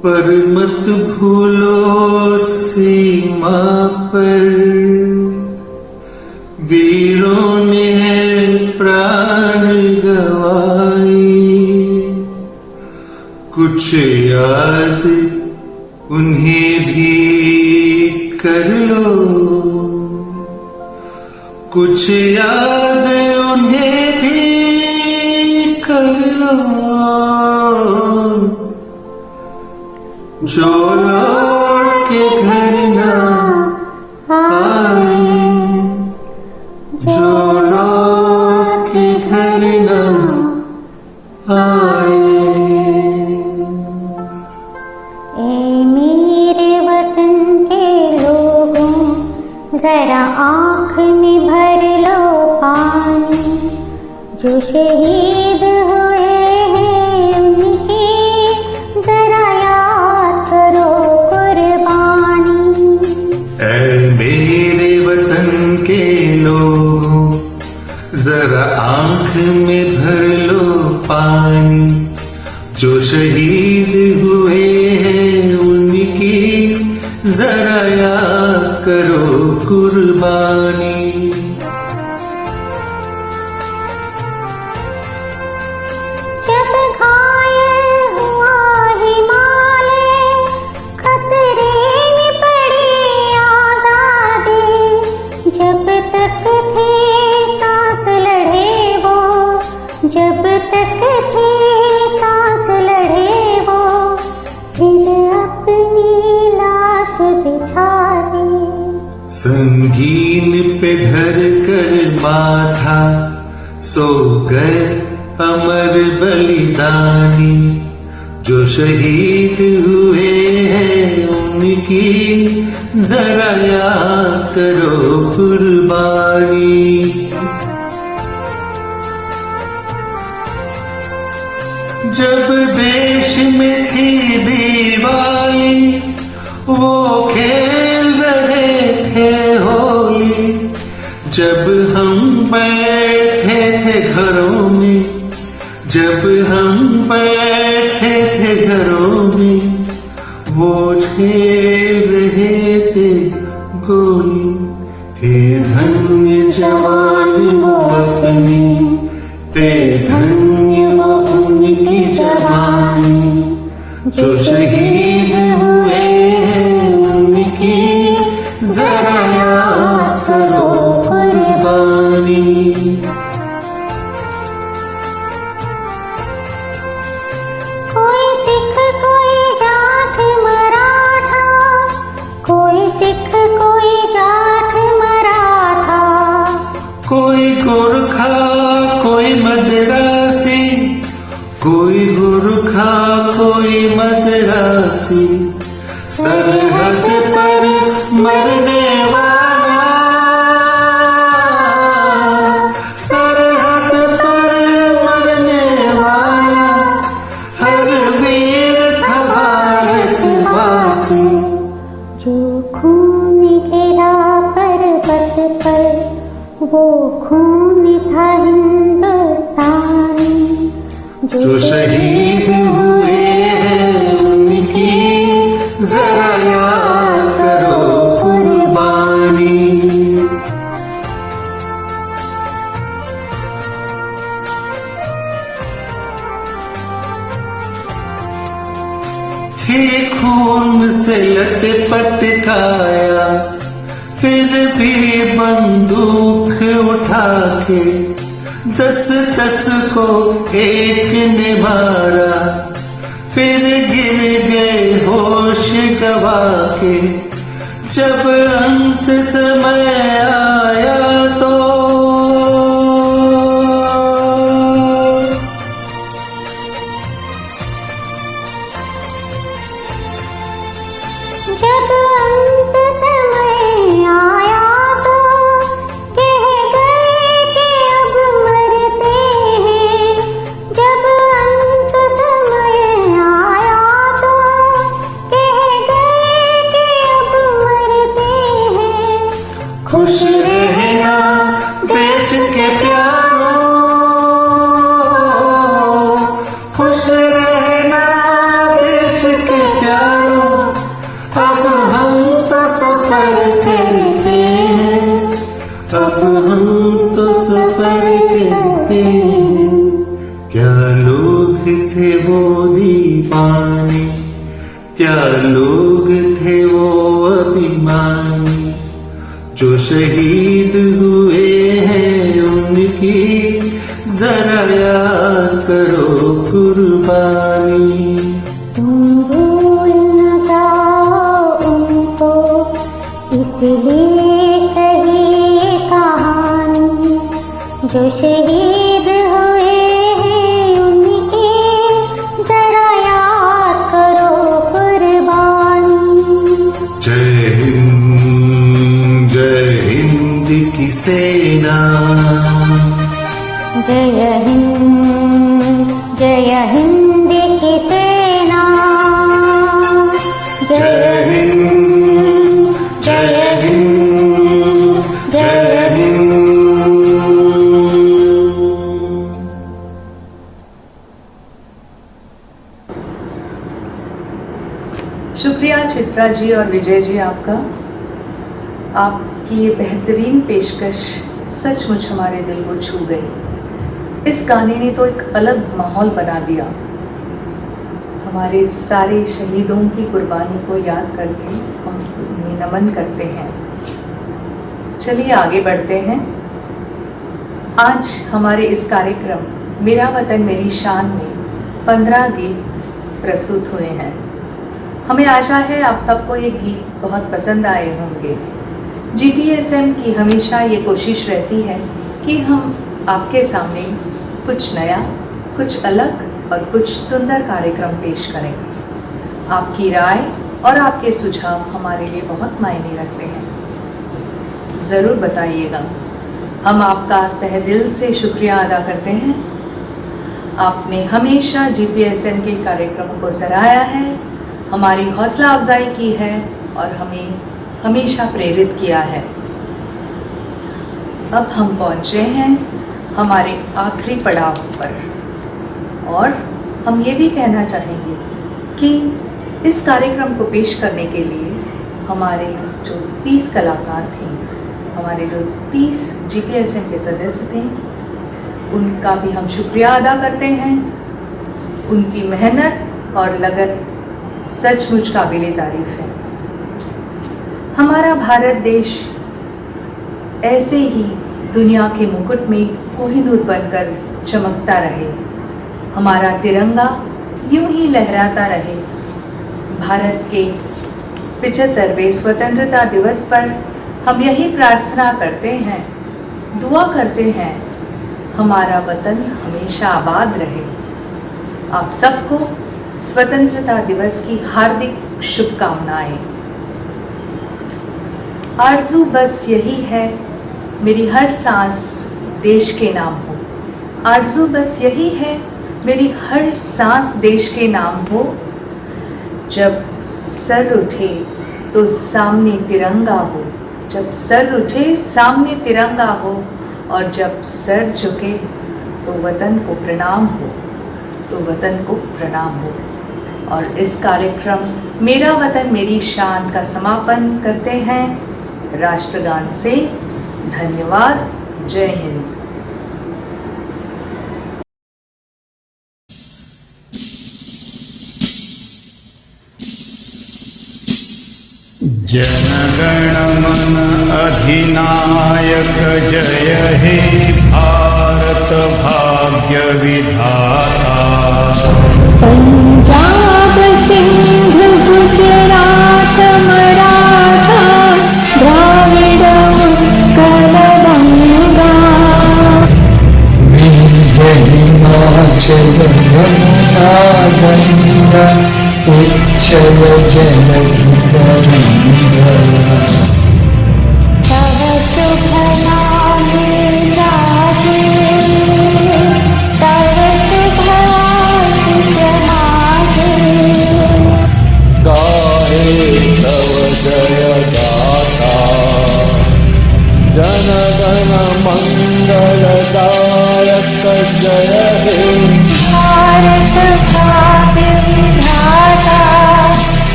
[SPEAKER 2] पर मत भूलो सीमा पर वीरों ने प्राण गवाए, कुछ याद उन्हें भी कर लो, कुछ याद उन्हें भी कर लो, जो लौट के घर ना आए, जो लौट के घर ना आए।
[SPEAKER 3] ए मेरे वतन के लोगों, जरा आँख में भर लो पानी, जो शहीद हुए हैं उनकी जरा याद करो कुर्बानी।
[SPEAKER 2] ऐ मेरे वतन के लोगों,
[SPEAKER 9] जरा आंख में भर लो पानी, जो शहीद हुए हैं उनकी जरा याद करो कुर्बानी।
[SPEAKER 3] जब घायल हुआ हिमालय, खतरे में पड़ी आजादी, जब तक थे सांस लड़े वो, जब तक थे सांस लड़े वो, फिर अपनी लाश बिछा दी।
[SPEAKER 9] संगीन पे धर कर माथा, सो गए अमर बलिदानी, जो शहीद हुए हैं उनकी जरा याद करो कुर्बानी। जब देश में थी दिवाली, वो खेल रहे थे होली, जब हम बैठे थे घरों में, जब हम बैठे थे घरों में, वो खेल रहे थे गोली। थे धन्य जवान वो अपनी, थे धन्य वो उनकी जवानी, जो शहीद हुए हैं उनकी जरा याद करो कुर्बानी।
[SPEAKER 3] कोई सिख कोई जाट मराठा, कोई सिख कोई जाट मराठा,
[SPEAKER 9] कोई गोरखा कोई मद्रासी, कोई गोरखा कोई मद्रासी, सरहद पर मरने वाला, सरहद पर मरने वाला, हर वीर था भारतवासी।
[SPEAKER 3] जो खून गिरा पर्वत पर, वो खून था हिंदुस्तानी,
[SPEAKER 9] जो शहीद हुए हैं उनकी जरा याद करो कुर्बानी। थे खून से लटपट काया, फिर भी बंदूक उठा के 10-10 को एक ने मारा, फिर गिर गए होश गवा के, जब अंत समय आया तो
[SPEAKER 3] जब अंत समय आया तो कह गए कि अब मरते हैं। जब अंत समय आया तो कह गए कि अब मरते हैं।
[SPEAKER 9] खुश रहना देश के प्यारों, खुश रहना देश के प्यारों, अब हम तो सफर करते हैं, अब हम तो सफर करते हैं। क्या लोग थे वो दीवाने, क्या लोग थे वो अभिमानी, जो शहीद हुए हैं उनकी जरा याद करो कुर्बानी।
[SPEAKER 3] तुम भूल न जाओ उनको, इसलिए कही ये कहानी, जो शहीद हुए हैं उनकी जरा याद करो कुर्बानी।
[SPEAKER 9] जय हिंद की सेना,
[SPEAKER 3] जय हिंद की सेना,
[SPEAKER 9] जय हिंद, जय हिंद, जय हिंद।
[SPEAKER 4] चित्रा जी और विजय जी आपका। आपकी ये बेहतरीन पेशकश सचमुच हमारे दिल को छू गई। इस गाने ने तो एक अलग माहौल बना दिया। हमारे सारे शहीदों की कुर्बानी को याद करके हम उन्हें नमन करते हैं। चलिए आगे बढ़ते हैं। आज हमारे इस कार्यक्रम मेरा वतन मेरी शान में 15 गीत प्रस्तुत हुए हैं। हमें आशा है आप सबको ये गीत बहुत पसंद आए होंगे। GPSM की हमेशा ये कोशिश रहती है कि हम आपके सामने कुछ नया, कुछ अलग और कुछ सुंदर कार्यक्रम पेश करें। आपकी राय और आपके सुझाव हमारे लिए बहुत मायने रखते हैं। ज़रूर बताइएगा। हम आपका तहे दिल से शुक्रिया अदा करते हैं। आपने हमेशा GPSM के कार्यक्रमों को सराहा है, हमारी हौसला अफजाई की है और हमें हमेशा प्रेरित किया है। अब हम पहुंचे हैं हमारे आखिरी पड़ाव पर और हम ये भी कहना चाहेंगे कि इस कार्यक्रम को पेश करने के लिए हमारे जो 30 कलाकार थे, हमारे जो 30 GPSM के सदस्य थे, उनका भी हम शुक्रिया अदा करते हैं। उनकी मेहनत और लगन सचमुच काबिले तारीफ है। हमारा भारत देश ऐसे ही दुनिया के मुकुट में कोहिनूर बनकर चमकता रहे। हमारा तिरंगा यूं ही लहराता रहे। भारत के 75वें स्वतंत्रता दिवस पर हम यही प्रार्थना करते हैं, दुआ करते हैं, हमारा वतन हमेशा आबाद रहे। आप सबको स्वतंत्रता दिवस की हार्दिक शुभकामनाएं। आरज़ू बस यही है मेरी हर सांस देश के नाम हो। आरज़ू बस यही है मेरी हर सांस देश के नाम हो। जब सर उठे तो सामने तिरंगा हो। जब सर उठे सामने तिरंगा हो और जब सर झुके तो वतन को प्रणाम हो। तो वतन को प्रणाम हो। और इस कार्यक्रम मेरा वतन मेरी शान का समापन करते हैं राष्ट्रगान से। धन्यवाद। जय हिंद।
[SPEAKER 1] जनगण मन अधिनायक जय हे भारत भाग्य विधाता।
[SPEAKER 3] पंजाब सिंध गुजरात मराठा द्राविड उत्कल गंगा।
[SPEAKER 5] विंध्य हिमाचल यमुना गंगा उच्चल जलधि तरंगा।